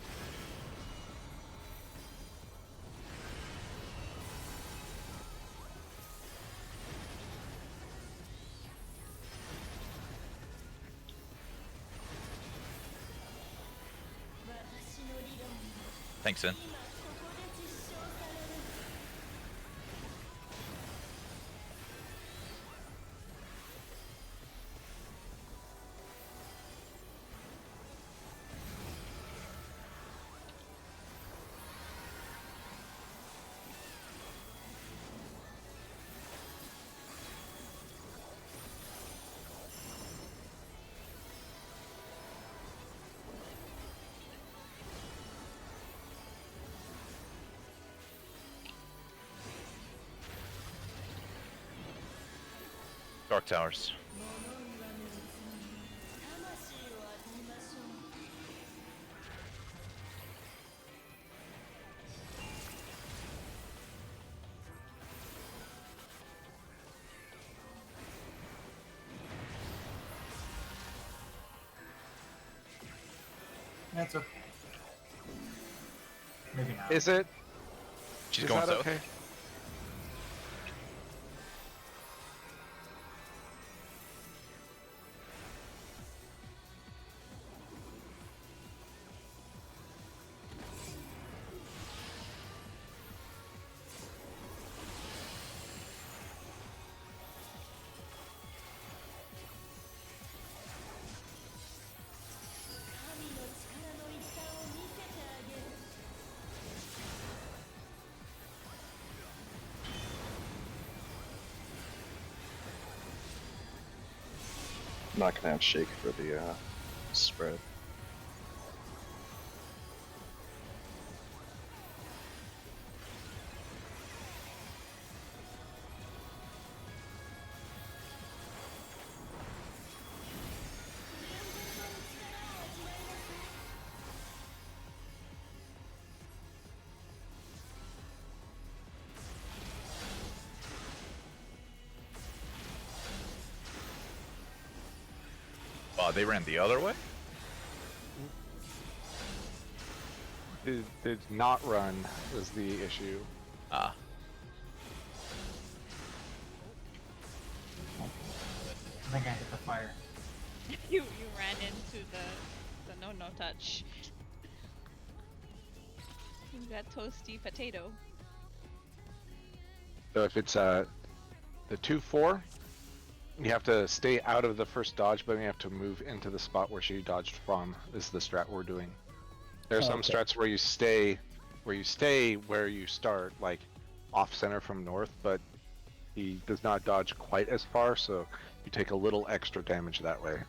Thanks, Sin. Dark Towers. That's okay. Maybe not. Is it? She's Is going that south. okay? I'm not gonna have shake for the spread. They ran the other way? Did not run was the issue. Ah. I think I hit the fire. you ran into the no touch. You got toasty potato. So if it's the 2-4, you have to stay out of the first dodge, but you have to move into the spot where she dodged from. Is the strat we're doing. There are some Okay. strats where you stay where you start, like off center from north, but he does not dodge quite as far, so you take a little extra damage that way.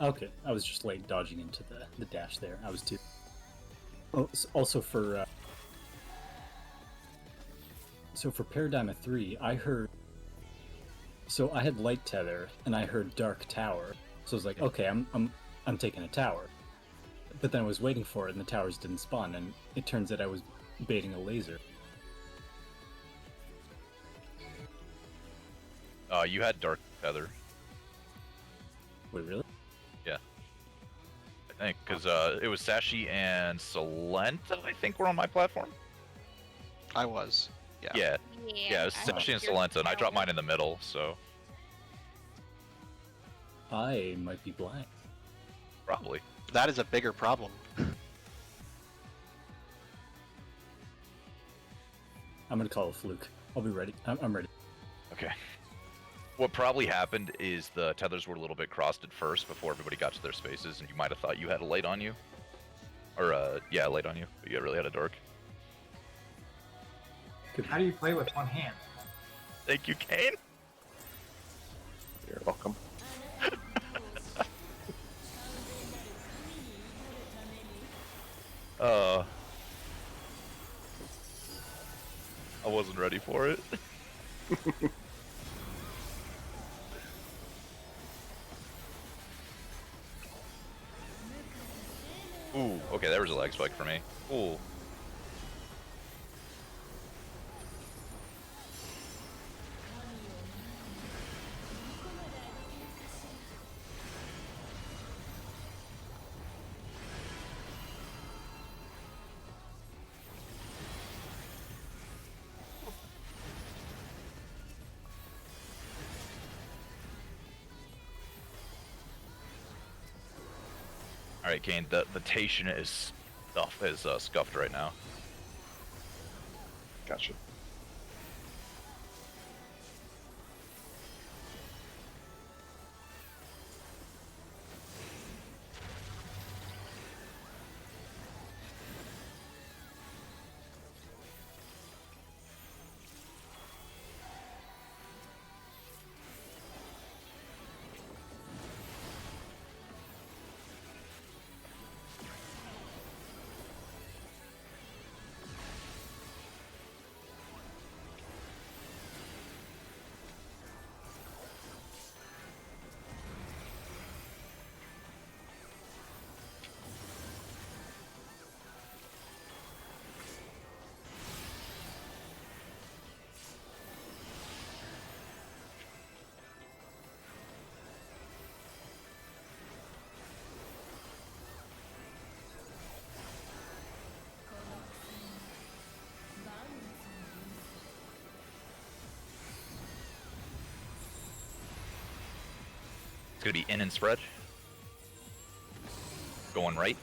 Okay, I was just late dodging into the dash there. I was too. Oh, also for so for Paradigm 3, I heard. So I had light tether and I heard dark tower. So I was like, okay, I'm taking a tower. But then I was waiting for it and the towers didn't spawn, and it turns out I was baiting a laser. You had Dark Tether, Wait, really? I think, because it was Sashi and Salenta, I think, were on my platform. I was. Yeah. Yeah, it was I Sashi think and you're Salenta, and I dropped power. mine in the middle, so I might be blind. probably. That is a bigger problem. I'm gonna call a fluke. I'll be ready. I'm ready. Okay. What probably happened is the tethers were a little bit crossed at first before everybody got to their spaces, and you might have thought you had a light on you. Or, yeah, light on you, but you really had a dark. How do you play with one hand? Thank you, Kane. You're welcome. I wasn't ready for it. Ooh, okay, there was a lag spike for me. Ooh. Alright, Kane, the Tation is scuffed right now. Gotcha. It's gonna be in and spread. Going right.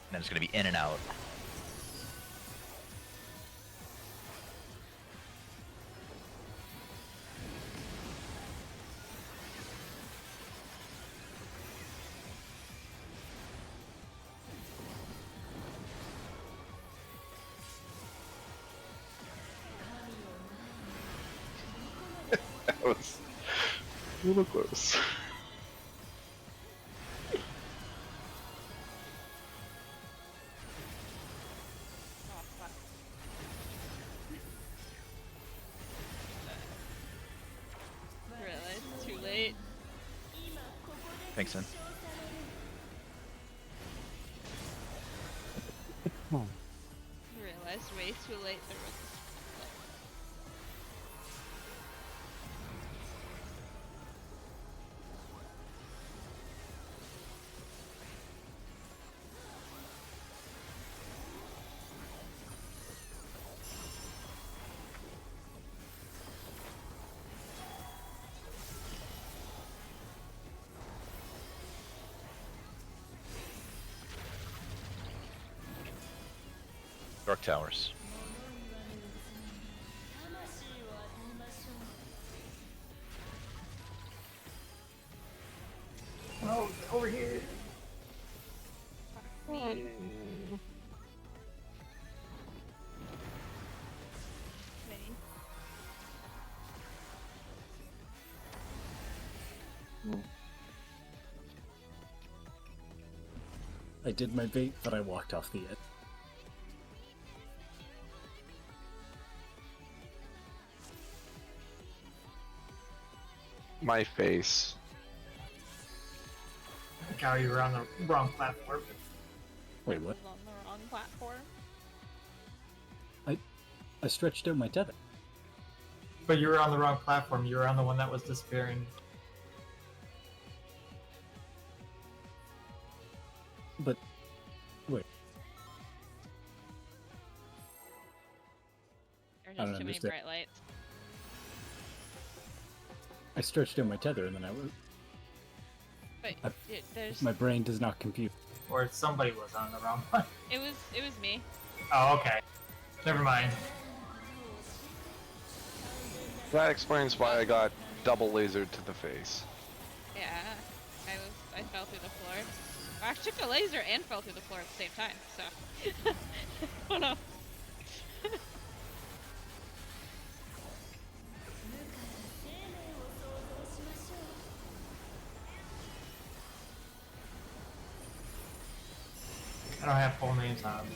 And then it's gonna be in and out. That was a little close. Oh, fuck. Realized too late. Thanks, Sin. Realized way too late there was Dark Towers. Oh, over here. Me. I did my bait, but I walked off the edge. My face. Cow, you were on the wrong platform. Wait, what? Was on the wrong platform. I stretched out my tether. But you were on the wrong platform. You were on the one that was disappearing. But wait, There's I don't just too many understand. bright lights. I stretched out my tether and then I was. But there's My brain does not compute. Or somebody was on the wrong one. it was me. Oh, okay. Never mind. That explains why I got double lasered to the face. Yeah, I fell through the floor. I actually took the laser and fell through the floor at the same time. So, oh no. I don't have full names on them.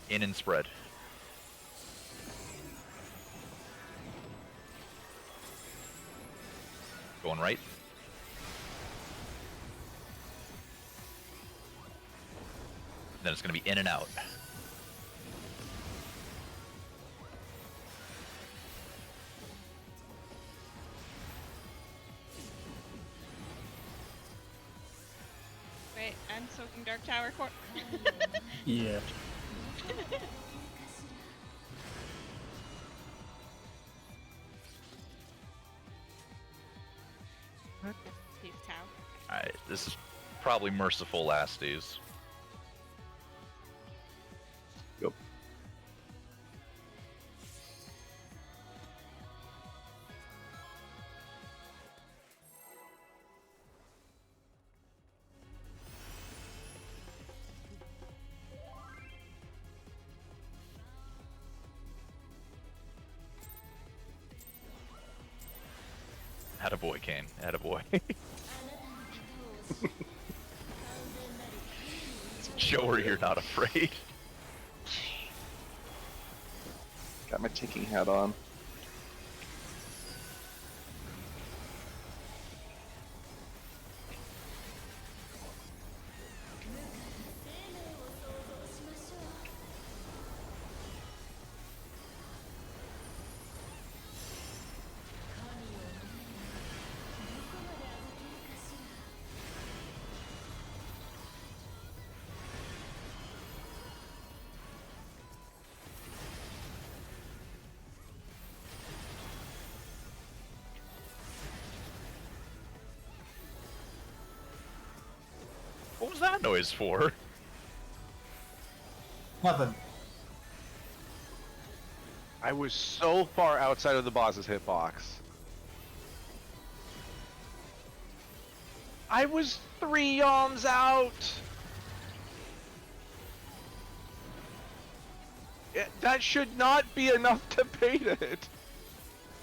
In and spread. Going right. Then it's going to be in and out. Wait, I'm soaking Dark Tower core. Yeah. Peace, Tau. Alright, this is probably merciful last days. Yep. Attaboy, Kane. Attaboy. Show her you're not afraid. Got my ticking hat on. was that noise for? Nothing. I was so far outside of the boss's hitbox. I was 3 yalms out! That should not be enough to bait it!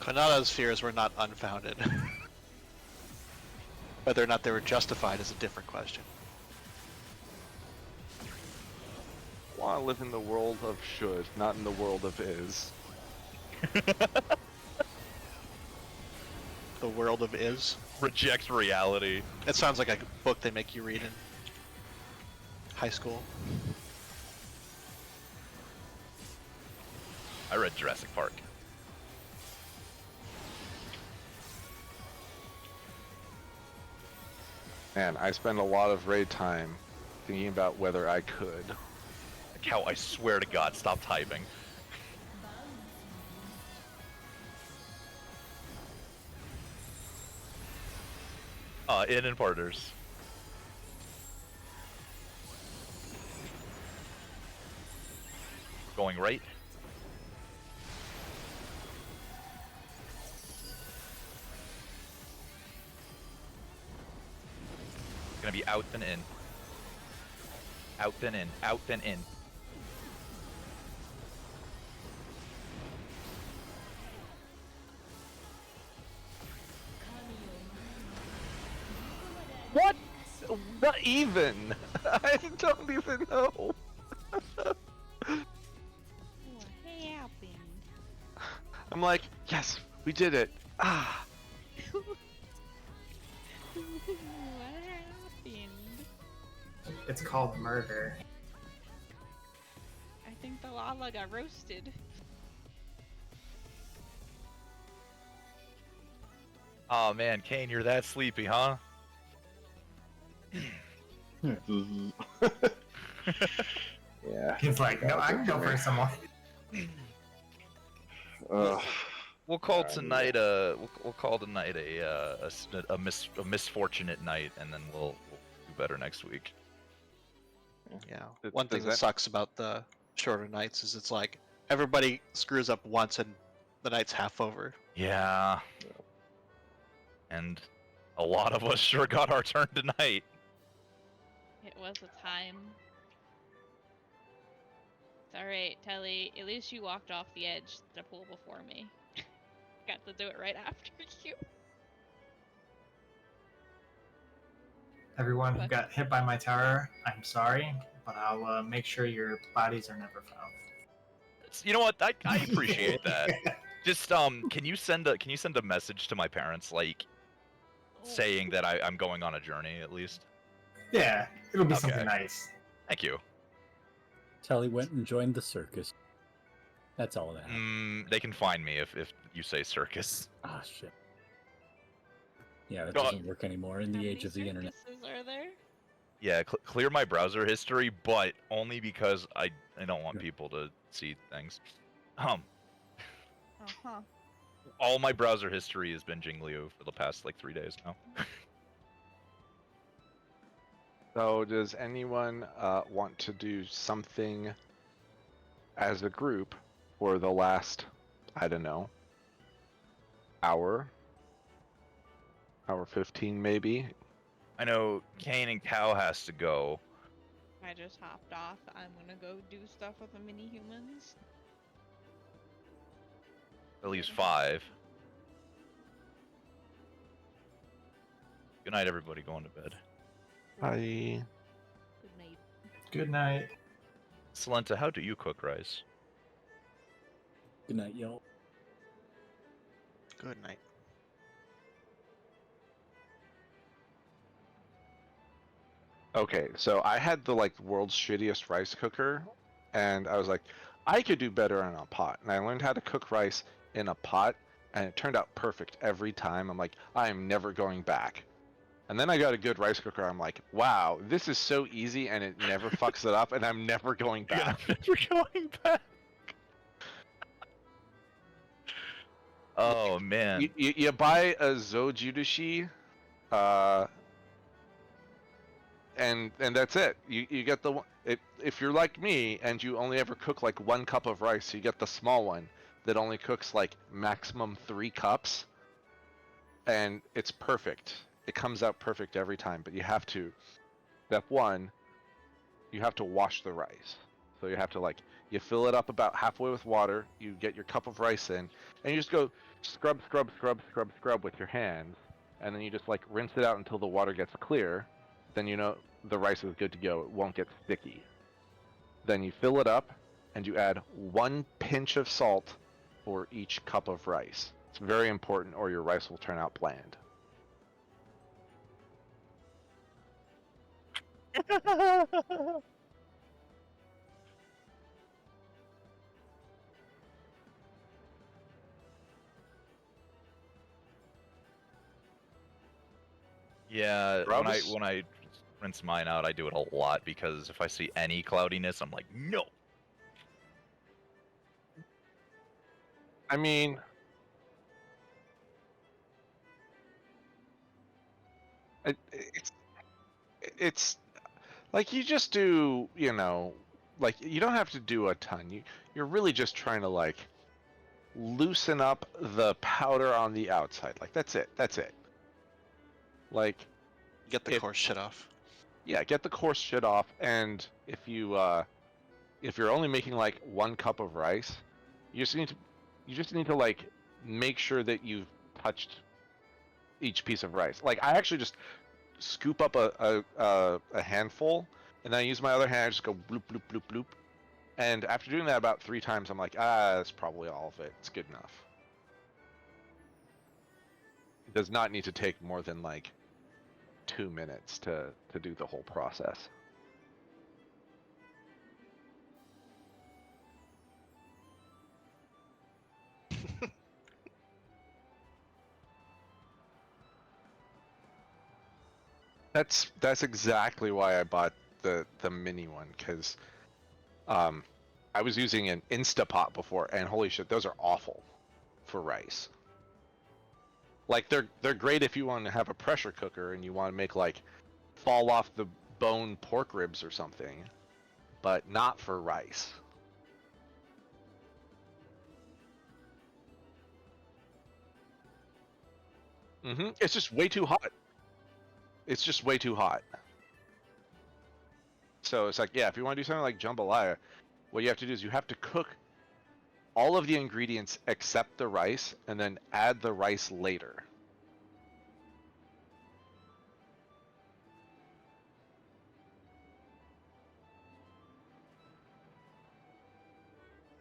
Kanada's fears were not unfounded. Whether or not they were justified is a different question. I want to live in the world of should, not in the world of is. The world of is. Reject reality. It sounds like a book they make you read in high school. I read Jurassic Park. Man, I spend a lot of raid time thinking about whether I could. Like how I swear to God, stop typing. In and partners. Going right. Gonna be out then in. Out then in. Out then in. What? Not even! I don't even know! What happened? I'm like, yes, we did it! Ah! What happened? It's called murder. I think the lava got roasted. Oh man, Kane, you're that sleepy, huh? Yeah. He's like, no, I can go for someone. Ugh. We'll call tonight we'll call tonight a misfortunate night, and then we'll do better next week. Yeah. Does One thing that that- sucks about the shorter nights is it's like everybody screws up once and the night's half over. Yeah. And a lot of us sure got our turn tonight. It was a time. It's alright, Telly. At least you walked off the edge to pull before me. Got to do it right after you. Everyone who got hit by my tower, I'm sorry, but I'll make sure your bodies are never found. You know what? I appreciate that. Just can you send a message to my parents, like saying that I'm going on a journey at least? Yeah, it'll be Okay. something nice. Thank you. Telly went and joined the circus. That's all that. They can find me if you say circus. Ah, shit. Yeah, that God. doesn't work anymore in How the many Mm-hmm. age of the internet. circuses are there? Yeah, clear my browser history, but only because I don't want Yeah. people to see things. Uh-huh. All my browser history has been Jinglio for the past like 3 days now. So, does anyone want to do something as a group for the last, I don't know, hour 15 maybe? I know Kane and Cow has to go. I just hopped off. I'm gonna go do stuff with the mini humans. At least 5. Good night, everybody. Going to bed. Bye. Good night. Good night. Salenta, how do you cook rice? Good night, y'all. Good night. Okay, so I had the like world's shittiest rice cooker, and I was like, I could do better in a pot. And I learned how to cook rice in a pot, and it turned out perfect every time. I'm like, I am never going back. And then I got a good rice cooker. I'm like, wow, this is so easy, and it never fucks it up, and I'm never going back. We're going back. Oh man. You, you, 'Cause you, you buy a Zojudashi, and that's it. You get the one. If you're like me and you only ever cook like 1 cup of rice, you get the small one that only cooks like maximum 3 cups, and it's perfect. It comes out perfect every time. But you have to, step one, you have to wash the rice. So you have to like, you fill it up about halfway with water. You get your cup of rice in, and you just go scrub, scrub, scrub, scrub, scrub with your hands, and then you just like rinse it out until the water gets clear. Then you know the rice is good to go. It won't get sticky. Then you fill it up, and you add 1 pinch of salt for each cup of rice. It's very important, or your rice will turn out bland. Yeah, Rubs? when I rinse mine out, I do it a lot because if I see any cloudiness, I'm like, no. I mean, it's like you just do, like you don't have to do a ton. You're really just trying to like loosen up the powder on the outside. Like that's it. That's it. Like Get the if coarse shit off. yeah, get the coarse shit off. And if you're only making like 1 cup of rice, you just need to like make sure that you've touched each piece of rice. Like I actually just scoop up a handful, and then I use my other hand. I just go bloop bloop bloop bloop. And after doing that about 3 times, I'm like, that's probably all of it. It's good enough. It does not need to take more than like 2 minutes to do the whole process. That's exactly why I bought the mini one, because I was using an Instapot before, and holy shit, those are awful for rice. Like they're great if you want to have a pressure cooker and you want to make like fall off the bone pork ribs or something, but not for rice. It's just way too hot. It's just way too hot. So it's like, yeah, if you want to do something like jambalaya, what you have to do is you have to cook all of the ingredients except the rice, and then add the rice later.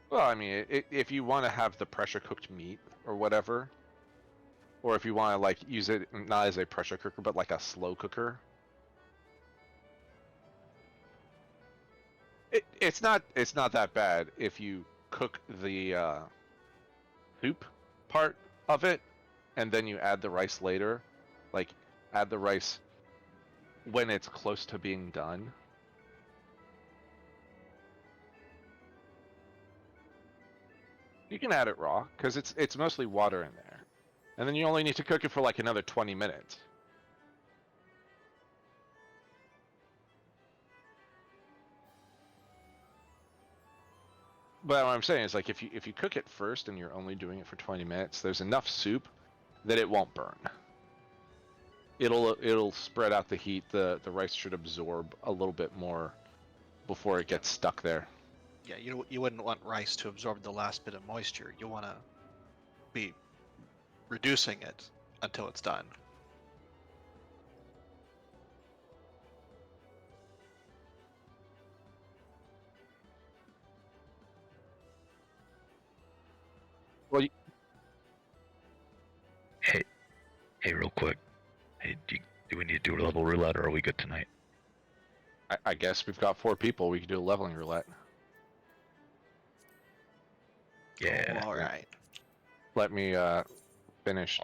Well, I mean, if you want to have the pressure cooked meat or whatever, or if you want to like use it not as a pressure cooker but like a slow cooker, it's not that bad if you cook the soup part of it and then you add the rice later. Like add the rice when it's close to being done. You can add it raw because it's mostly water in there, and then you only need to cook it for like another 20 minutes. But what I'm saying is like if you cook it first and you're only doing it for 20 minutes, there's enough soup that it won't burn. It'll spread out the heat. The rice should absorb a little bit more before it gets stuck there. Yeah, you wouldn't want rice to absorb the last bit of moisture. You want to be reducing it until it's done. Well, Hey, real quick. Hey, do we need to do a level roulette, or are we good tonight? I guess we've got 4 people. We can do a leveling roulette. Yeah. Oh, all right. Let me finish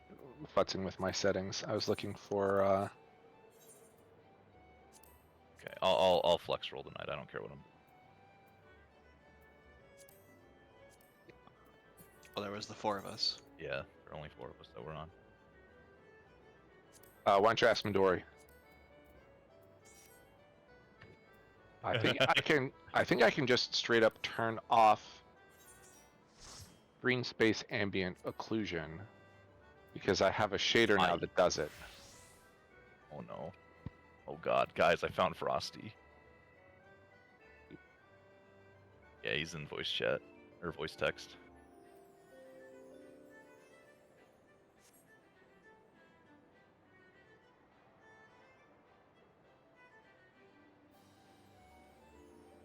futzing with my settings. I was looking for Okay, I'll flex roll tonight. I don't care what I'm. Well, there was the 4 of us. Yeah, there are only 4 of us that we're on. why don't you ask Midori? I think I can. I think I can just straight up turn off green space ambient occlusion because I have a shader now that does it. Oh no. Oh god, guys, I found Frosty. Yeah, he's in voice chat or voice text.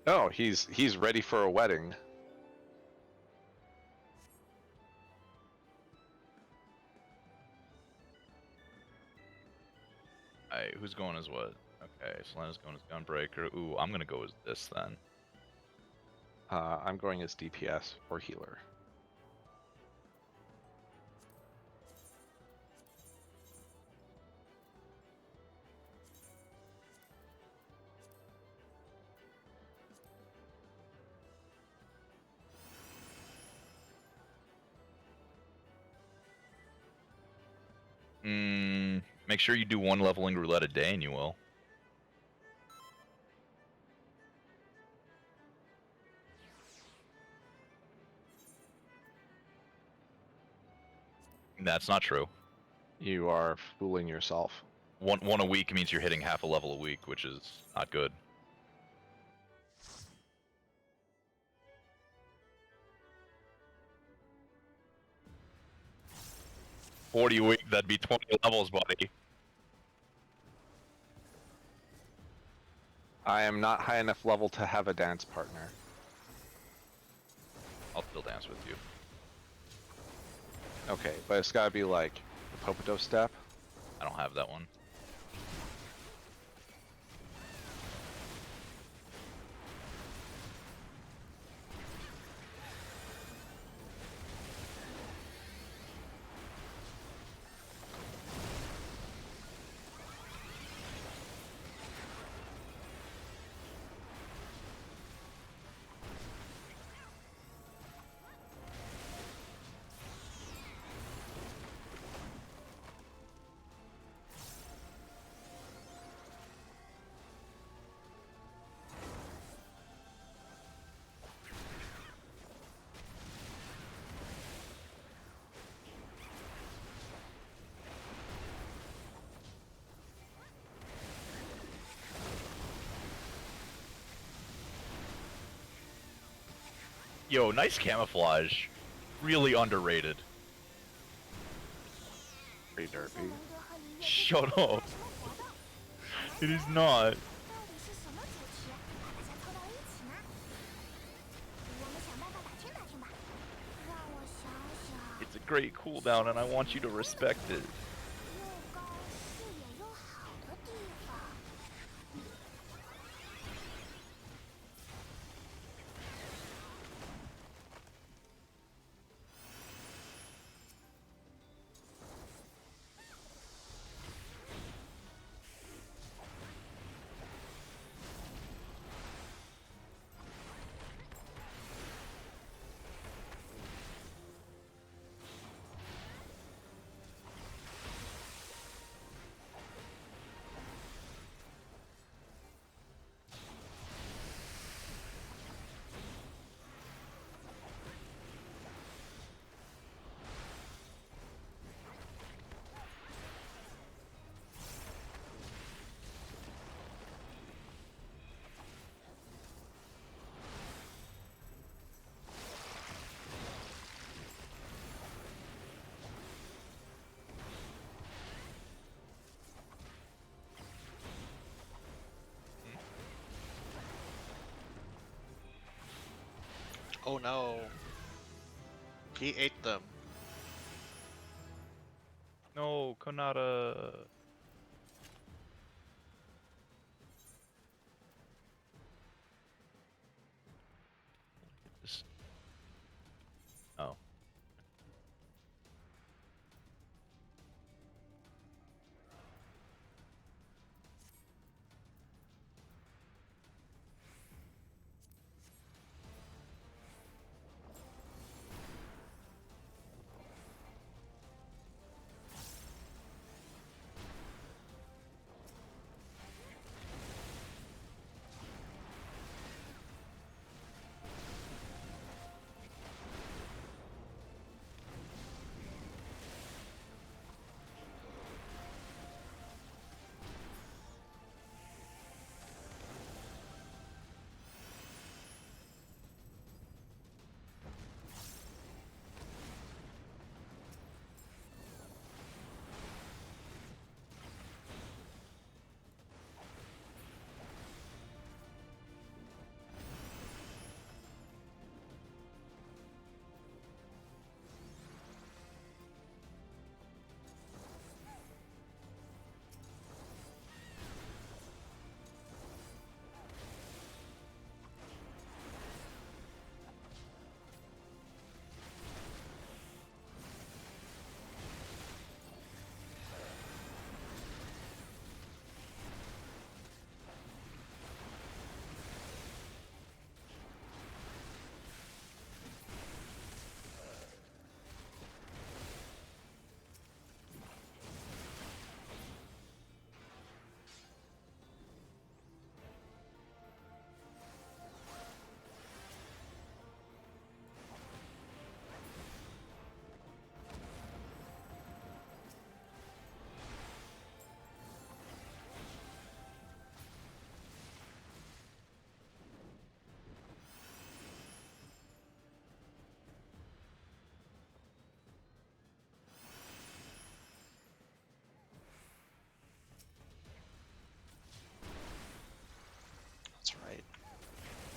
Oh, he's ready for a wedding. Alright, who's going as what? Okay, Selena's going as Gunbreaker. Ooh, I'm gonna go as this then. I'm going as DPS or healer. Make sure you do one leveling roulette a day and you will. That's not true. You are fooling yourself. One a week means you're hitting half a level a week, which is not good. $40 a week, that'd be 20 levels, buddy. I am not high enough level to have a dance partner. I'll still dance with you. Okay, but it's gotta be like the Popoto step. I don't have that one. Yo, nice camouflage. Really underrated. Pretty derpy. Shut up. It is not. It's a great cooldown and I want you to respect it. Oh no. He ate them. No, Konata. This- Oh.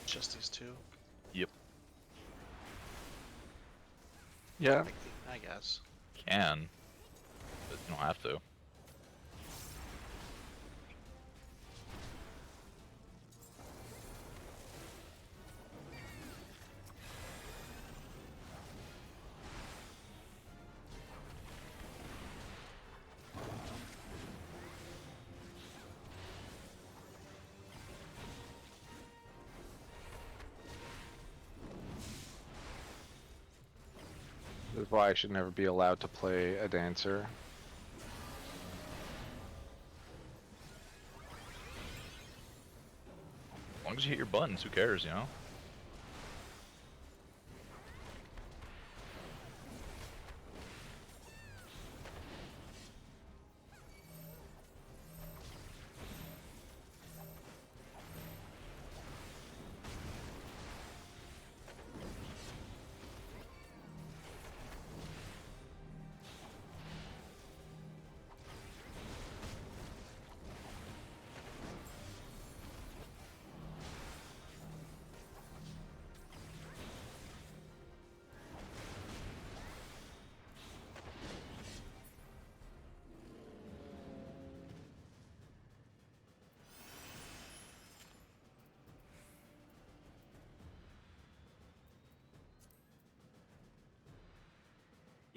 Just these two. Yep. Yeah. I guess. Can, but you don't have to. This is why I should never be allowed to play a dancer. As long as you hit your buttons, who cares, you know?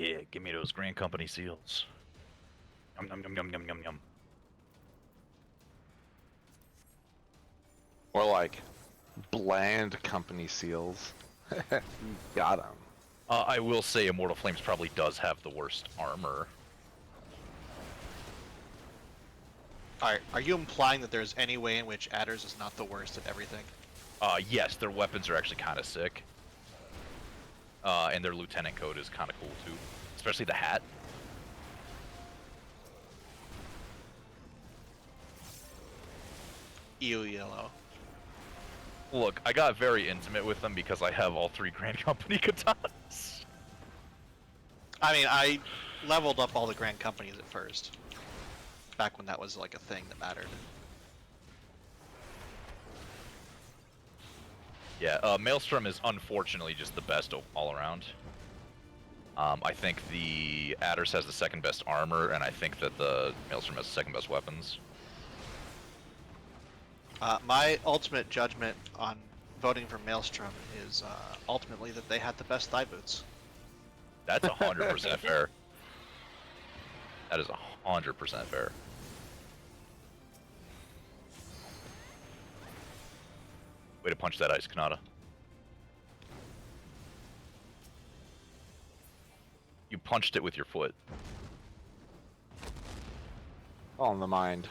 Yeah, give me those Grand Company seals. Yum yum yum yum yum yum yum. Or like bland company seals. Got 'em. I will say Immortal Flames probably does have the worst armor. Alright, are you implying that there's any way in which Adders is not the worst at everything? Yes, their weapons are actually kind of sick. And their lieutenant code is kind of cool too. Especially the hat. EO yellow. Look, I got very intimate with them because I have all 3 Grand Company katanas. I mean, I leveled up all the Grand Companies at first. Back when that was like a thing that mattered. Yeah, Maelstrom is unfortunately just the best all around. I think the Adders has the second best armor, and I think that the Maelstrom has the second best weapons. My ultimate judgment on voting for Maelstrom is ultimately that they had the best thigh boots. That's 100% fair. That is 100% fair. Way to punch that ice, Kanata. You punched it with your foot. All in the mind.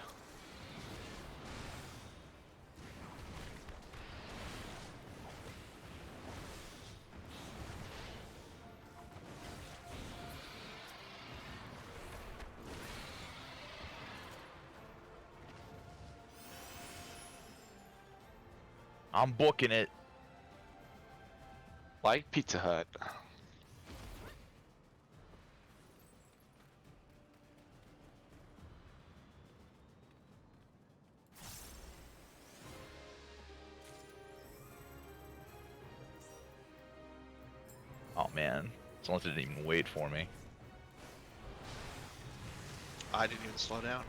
I'm booking it. Like Pizza Hut. Oh man, someone didn't even wait for me. I didn't even slow down.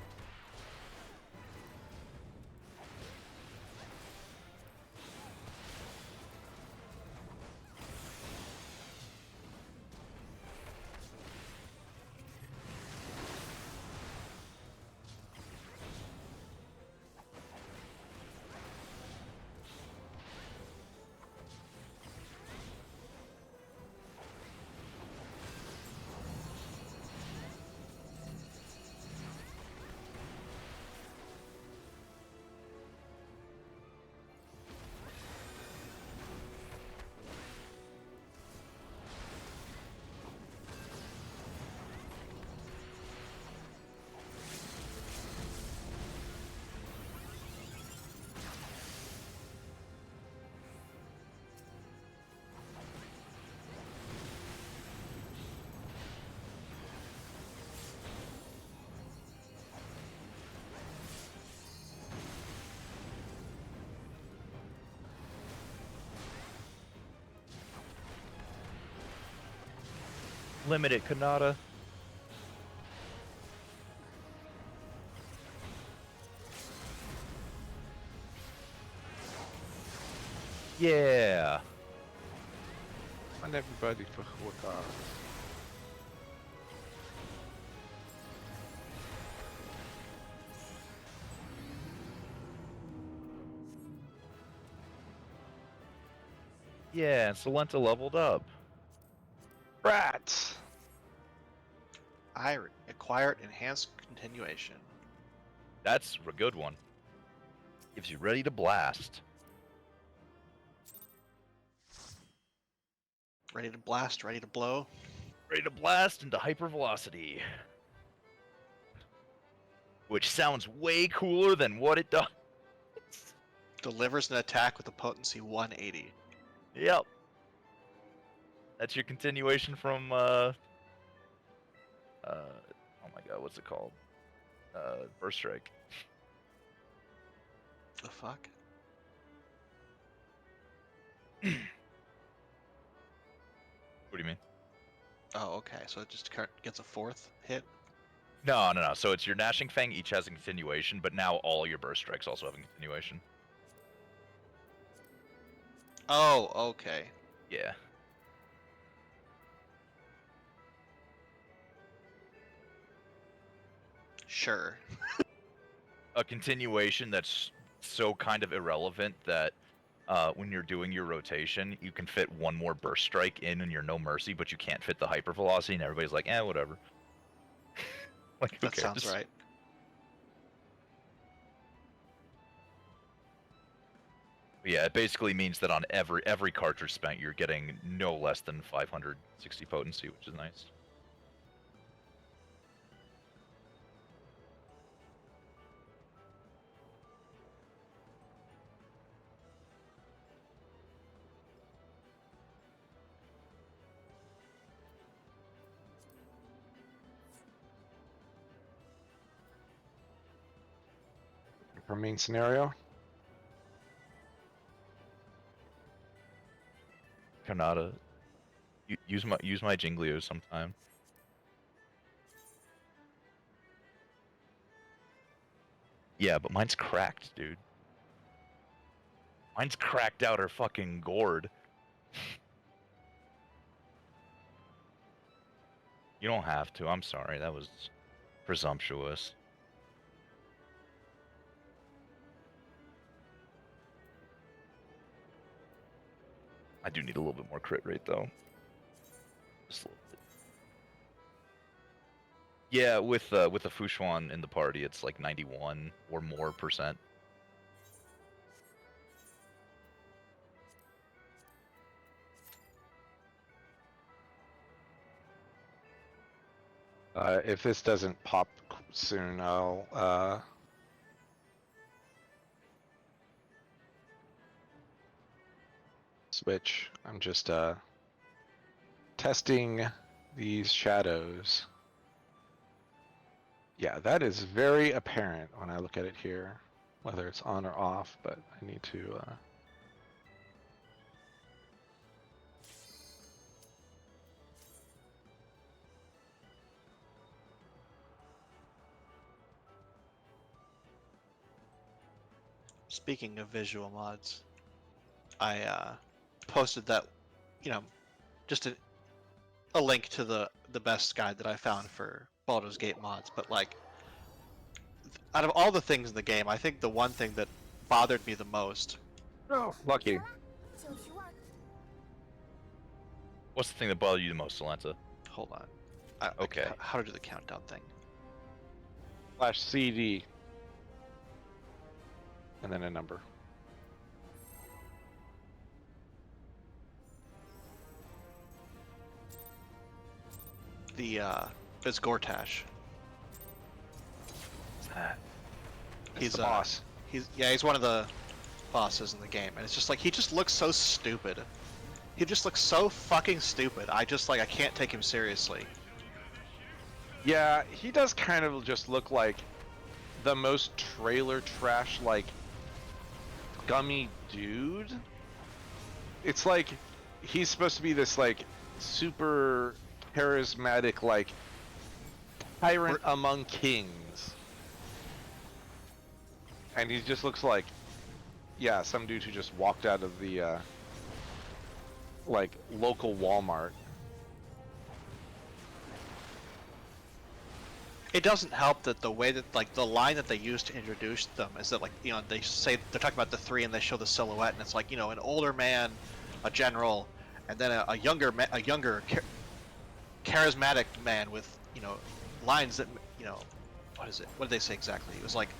Limit it, Kanata. Yeah. And everybody for Hawkeye. Yeah, and Solenta leveled up. Rats! I acquired enhanced continuation. That's a good one. Gives you ready to blast. Ready to blast, ready to blow. Ready to blast into hypervelocity. Which sounds way cooler than what it does. Delivers an attack with a potency 180. Yep. That's your continuation from oh my god, what's it called? Burst Strike. The fuck? What do you mean? Oh, okay. So it just gets a 4th hit. No. So it's your Gnashing Fang each has a continuation, but now all your Burst Strikes also have a continuation. Oh, okay. Yeah. Sure. A continuation that's so kind of irrelevant that when you're doing your rotation, you can fit one more Burst Strike in your No Mercy, but you can't fit the Hypervelocity, and everybody's like, whatever. Like, who That cares? sounds right. Yeah, it basically means that on every cartridge spent, you're getting no less than 560 potency, which is nice. For main scenario. Kanata, use my Jinglios sometime. Yeah, but mine's cracked, dude. Mine's cracked out or fucking gourd. You don't have to. I'm sorry. That was presumptuous. I do need a little bit more crit rate, though. Just a little bit. Yeah, with the Fushuan in the party, it's like 91 or more %. If this doesn't pop soon, I'll switch. I'm just testing these shadows. Yeah, that is very apparent when I look at it here, whether it's on or off, but I need to Speaking of visual mods, I posted that, just a link to the best guide that I found for Baldur's Gate mods. But like, out of all the things in the game, I think the one thing that bothered me the most. Oh, lucky. What's the thing that bothered you the most, Solenta? Hold on. Okay. How to do the countdown thing? /CD. And then a number. It's Gortash. What's that? He's the boss. He's one of the bosses in the game, and it's just like he just looks so stupid. He just looks so fucking stupid. I can't take him seriously. Yeah, he does kind of just look like the most trailer trash, like, gummy dude. It's like he's supposed to be this, like, super charismatic, like tyrant among kings, and he just looks like, yeah, some dude who just walked out of the like local Walmart. It doesn't help that the way that, like, the line that they use to introduce them is that, like, you know, they say they're talking about the three and they show the silhouette and it's like, you know, an older man, a general, and then a younger charismatic man with, you know, lines that, you know, what is it? What did they say exactly? It was like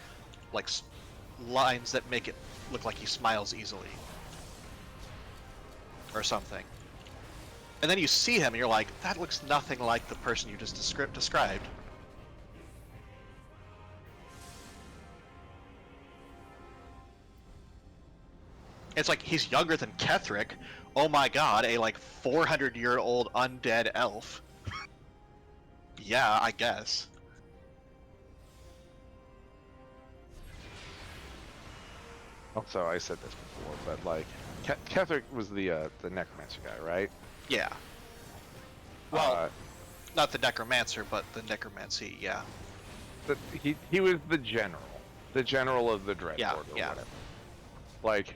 lines that make it look like he smiles easily or something. And then you see him and you're like, that looks nothing like the person you just described. It's like he's younger than Ketherick. Oh my god, a like 400-year-old undead elf. Yeah, I guess. Also, I said this before, but like, Ketherick was the necromancer guy, right? Yeah. Well, not the necromancer, but the necromancy. Yeah. But he was the general of the Dreadlord, Yeah, or yeah. whatever. Like,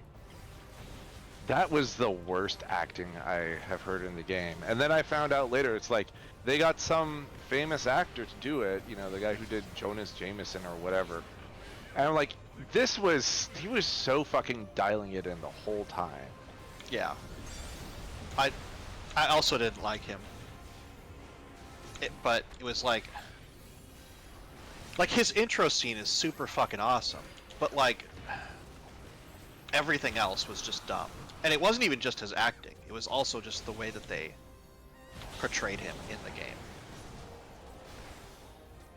that was the worst acting I have heard in the game. And then I found out later, it's like, they got some famous actor to do it, you know, the guy who did Jonas Jameson or whatever. And I'm like, he was so fucking dialing it in the whole time. Yeah. I also didn't like him. But it was like his intro scene is super fucking awesome, but like everything else was just dumb. And it wasn't even just his acting, it was also just the way that they portrayed him in the game.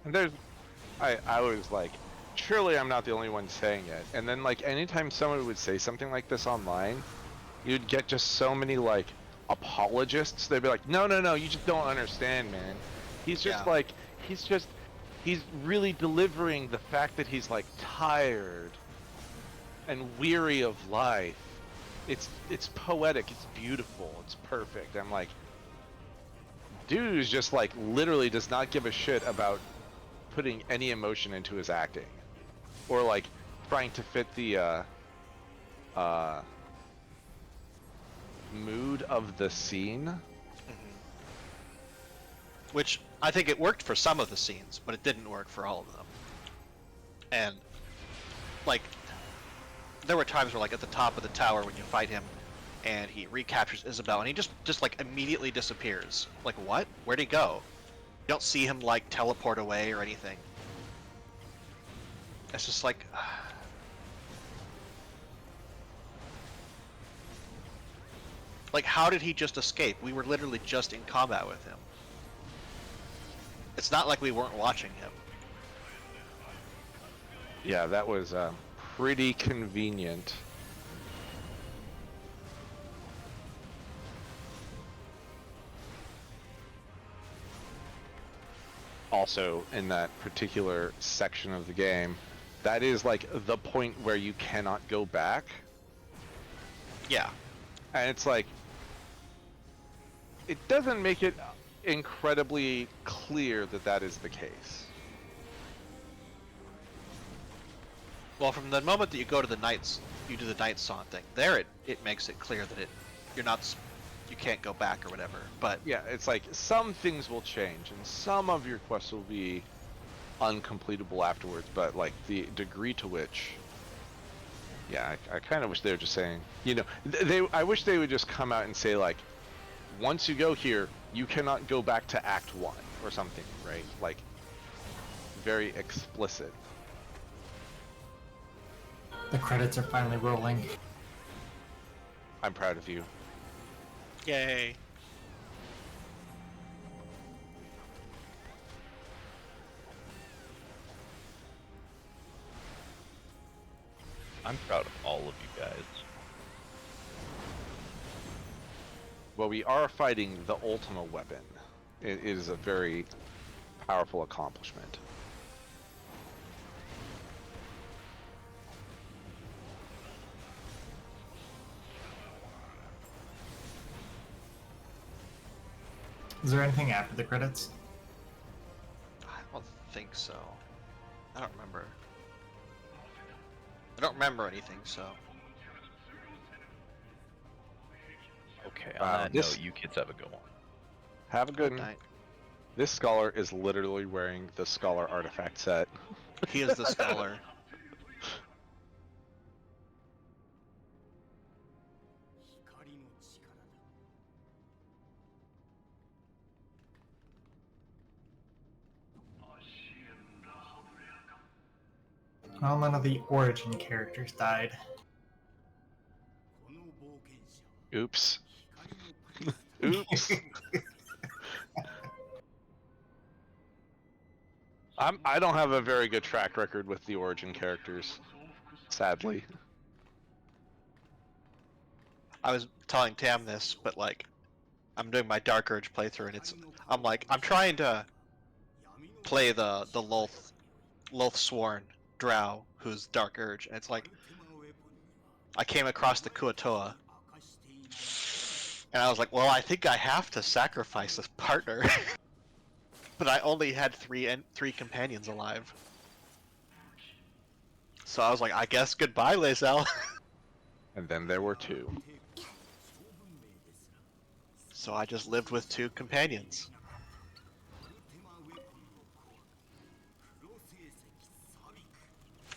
And I was like, surely I'm not the only one saying it. And then like anytime someone would say something like this online, you'd get just so many like apologists. They'd be like, no, you just don't understand, man. He's just like, he's really delivering the fact that he's like tired and weary of life. It's poetic, it's beautiful, it's perfect. I'm like, dude is just like literally does not give a shit about putting any emotion into his acting, or like trying to fit the mood of the scene. Which I think it worked for some of the scenes, but it didn't work for all of them. And like, there were times where like at the top of the tower when you fight him and he recaptures Isabel and he just like immediately disappears. Like, what? Where'd he go? You don't see him like teleport away or anything. It's just like like, how did he just escape? We were literally just in combat with him. It's not like we weren't watching him. Yeah, that was pretty convenient. Also, in that particular section of the game, that is like the point where you cannot go back. Yeah. And it's like, it doesn't make it incredibly clear that that is the case. Well, from the moment that you go to the Knights, you do the Night Song thing. There, it makes it clear that you can't go back or whatever. But Yeah, it's like some things will change, and some of your quests will be uncompletable afterwards. But like the degree to which, yeah, I kind of wish they were just saying, you know, I wish they would just come out and say like, once you go here, you cannot go back to Act 1 or something, right? Like, very explicit. The credits are finally rolling. I'm proud of you. yay. I'm proud of all of you guys. Well, we are fighting the Ultima weapon. It is a very powerful accomplishment. Is there anything after the credits? I don't think so. I don't remember. I don't remember anything, so. Okay, Wow, on that this- note, you kids have a go on. Have a good Good one. night. This scholar is literally wearing the scholar artifact set. He is the scholar. Well, none of the origin characters died. Oops. Oops. I don't have a very good track record with the origin characters, sadly. I was telling Tam this, but like, I'm doing my Dark Urge playthrough, and I'm trying to play the Lothsworn Drow, who's Dark Urge, and it's like, I came across the Kuatoa, and I was like, well, I think I have to sacrifice this partner. But I only had three companions alive. So I was like, I guess goodbye, Lae'zel. And then there were two. So I just lived with 2 companions.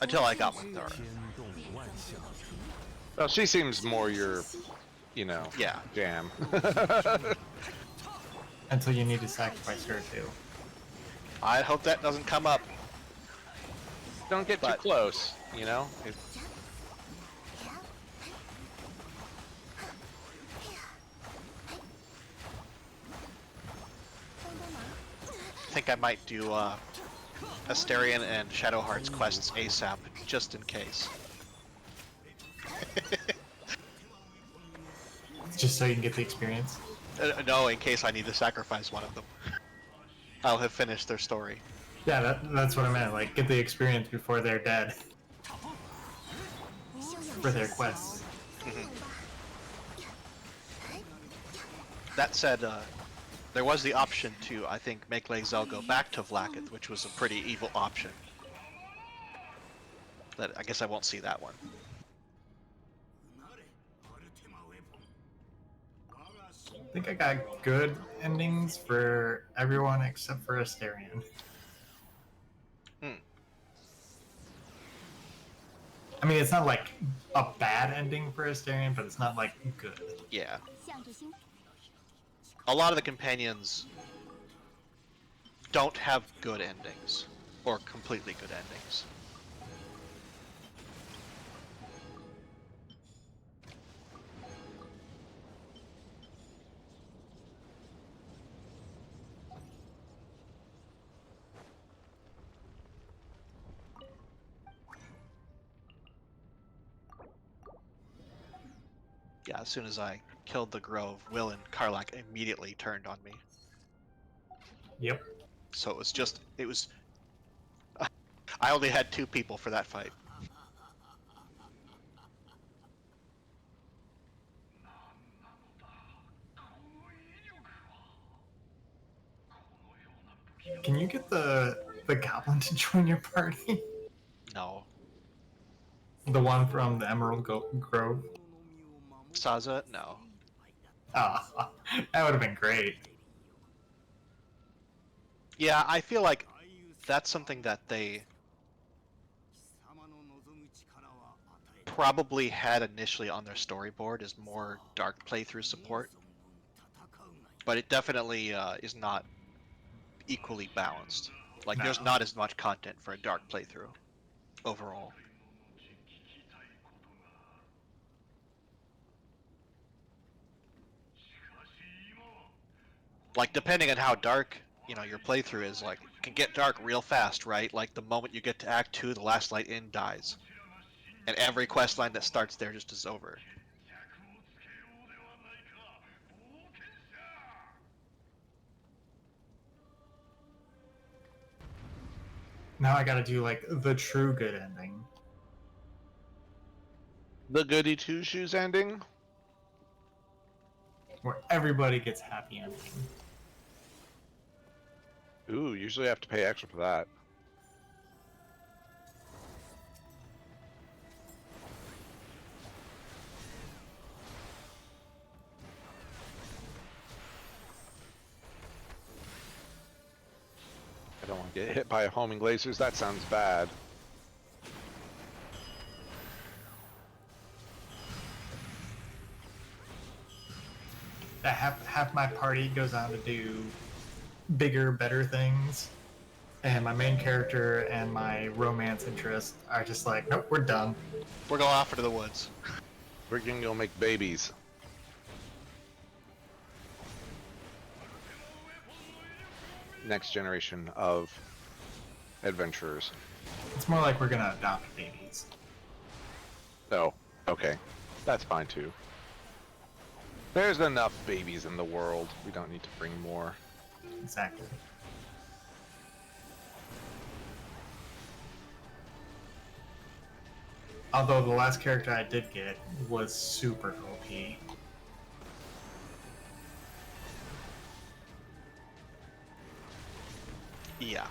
Until I got with Dara. Well, she seems more your, Yeah. jam. Until you need to sacrifice her too. I hope that doesn't come up. Don't get too But- close, I think I might do Asterion and Shadowheart's quests ASAP, just in case. Just so you can get the experience. No, in case I need to sacrifice one of them. I'll have finished their story. Yeah, that's what I meant. Like, get the experience before they're dead. For their quests. That said, there was the option to, I think, make Lae'zel go back to Vlaakith, which was a pretty evil option. But I guess I won't see that one. I think I got good endings for everyone except for Asterion. Hmm. I mean, it's not like a bad ending for Asterion, but it's not like good. Yeah. A lot of the companions don't have good endings, or completely good endings. Yeah, as soon as I killed the Grove, Will and Karlak immediately turned on me. Yep. So it was... I only had 2 people for that fight. Can you get the goblin to join your party? No. The one from the Emerald Grove? Saza? No. Ah, that would have been great. Yeah, I feel like that's something that they probably had initially on their storyboard as more dark playthrough support. But it definitely is not equally balanced. Like, there's No. not as much content for a dark playthrough overall. Like, depending on how dark, your playthrough is, like, it can get dark real fast, right? Like, the moment you get to Act 2, the last light in dies. And every quest line that starts there just is over. Now I gotta do, like, the true good ending. The goody two shoes ending? Where everybody gets happy ending. Ooh, usually I have to pay extra for that. I don't want to get hit by homing lasers. That sounds bad. Half my party goes on to do bigger, better things, and my main character and my romance interest are just like, nope, we're done. We're going off into the woods. We're gonna go make babies. Next generation of adventurers. It's more like we're gonna adopt babies. Oh, okay. That's fine too. There's enough babies in the world. We don't need to bring more. Exactly. Although the last character I did get was super OP. Yeah.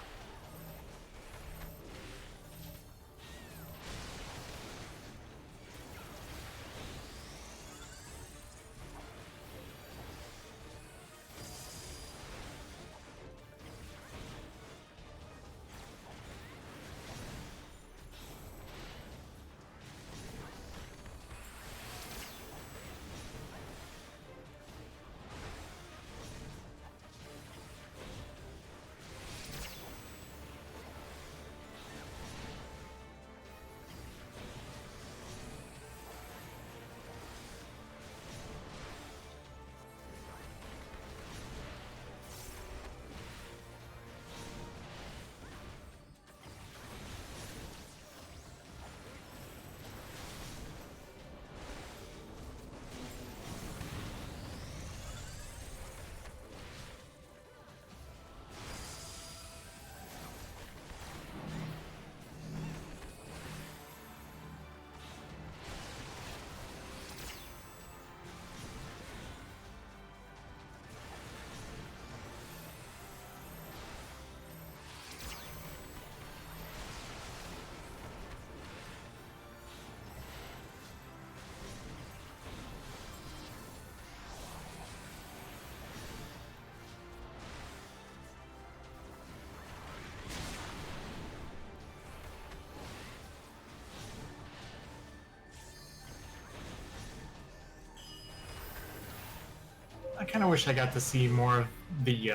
I kind of wish I got to see more of the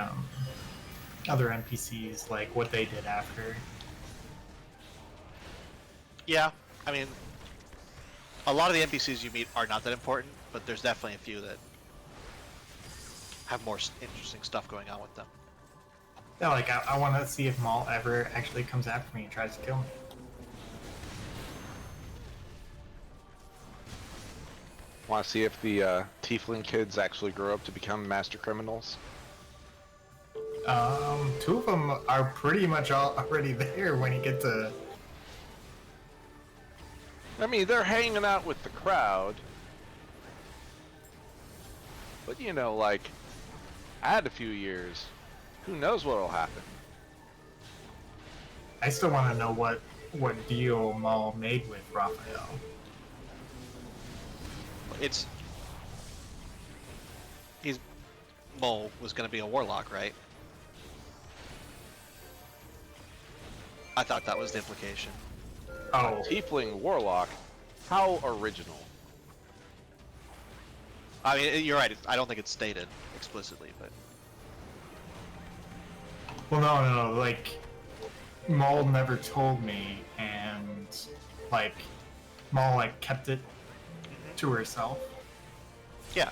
other NPCs, like what they did after. Yeah, I mean, a lot of the NPCs you meet are not that important, but there's definitely a few that have more interesting stuff going on with them. Yeah, like I want to see if Maul ever actually comes after me and tries to kill me. Want to see if the Tiefling kids actually grow up to become master criminals? Two of them are pretty much already there when you get to. I mean, they're hanging out with the crowd. But you know, like, add a few years, who knows what'll happen? I still want to know what deal Maul made with Raphael. Mole was going to be a warlock, right? I thought that was the implication. Oh, Tiefling warlock, how original. I mean, you're right. I don't think it's stated explicitly, but well, no, like Maul never told me, and like Maul like kept it to herself. yeah.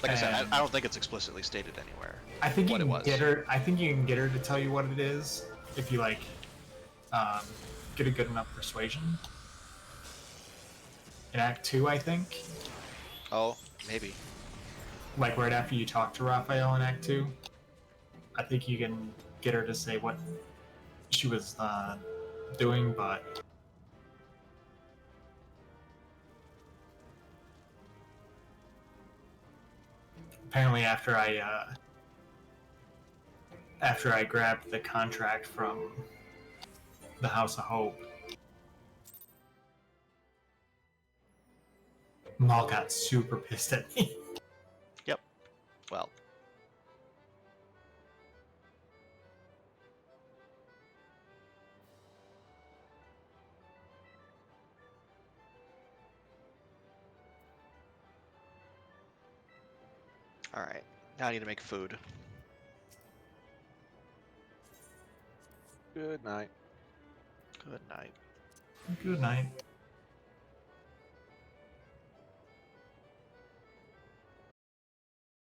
Like I said, And I don't think it's explicitly stated anywhere. I think you what it can was. get her. I think you can get her to tell you what it is if you like get a good enough persuasion. In Act 2, I think. Oh, maybe. Like right after you talk to Raphael in Act 2, I think you can get her to say what she was doing, but apparently after I after I grabbed the contract from the House of Hope, Maul got super pissed at me. Well, all right. Now I need to make food. Good night. Good night. Good night.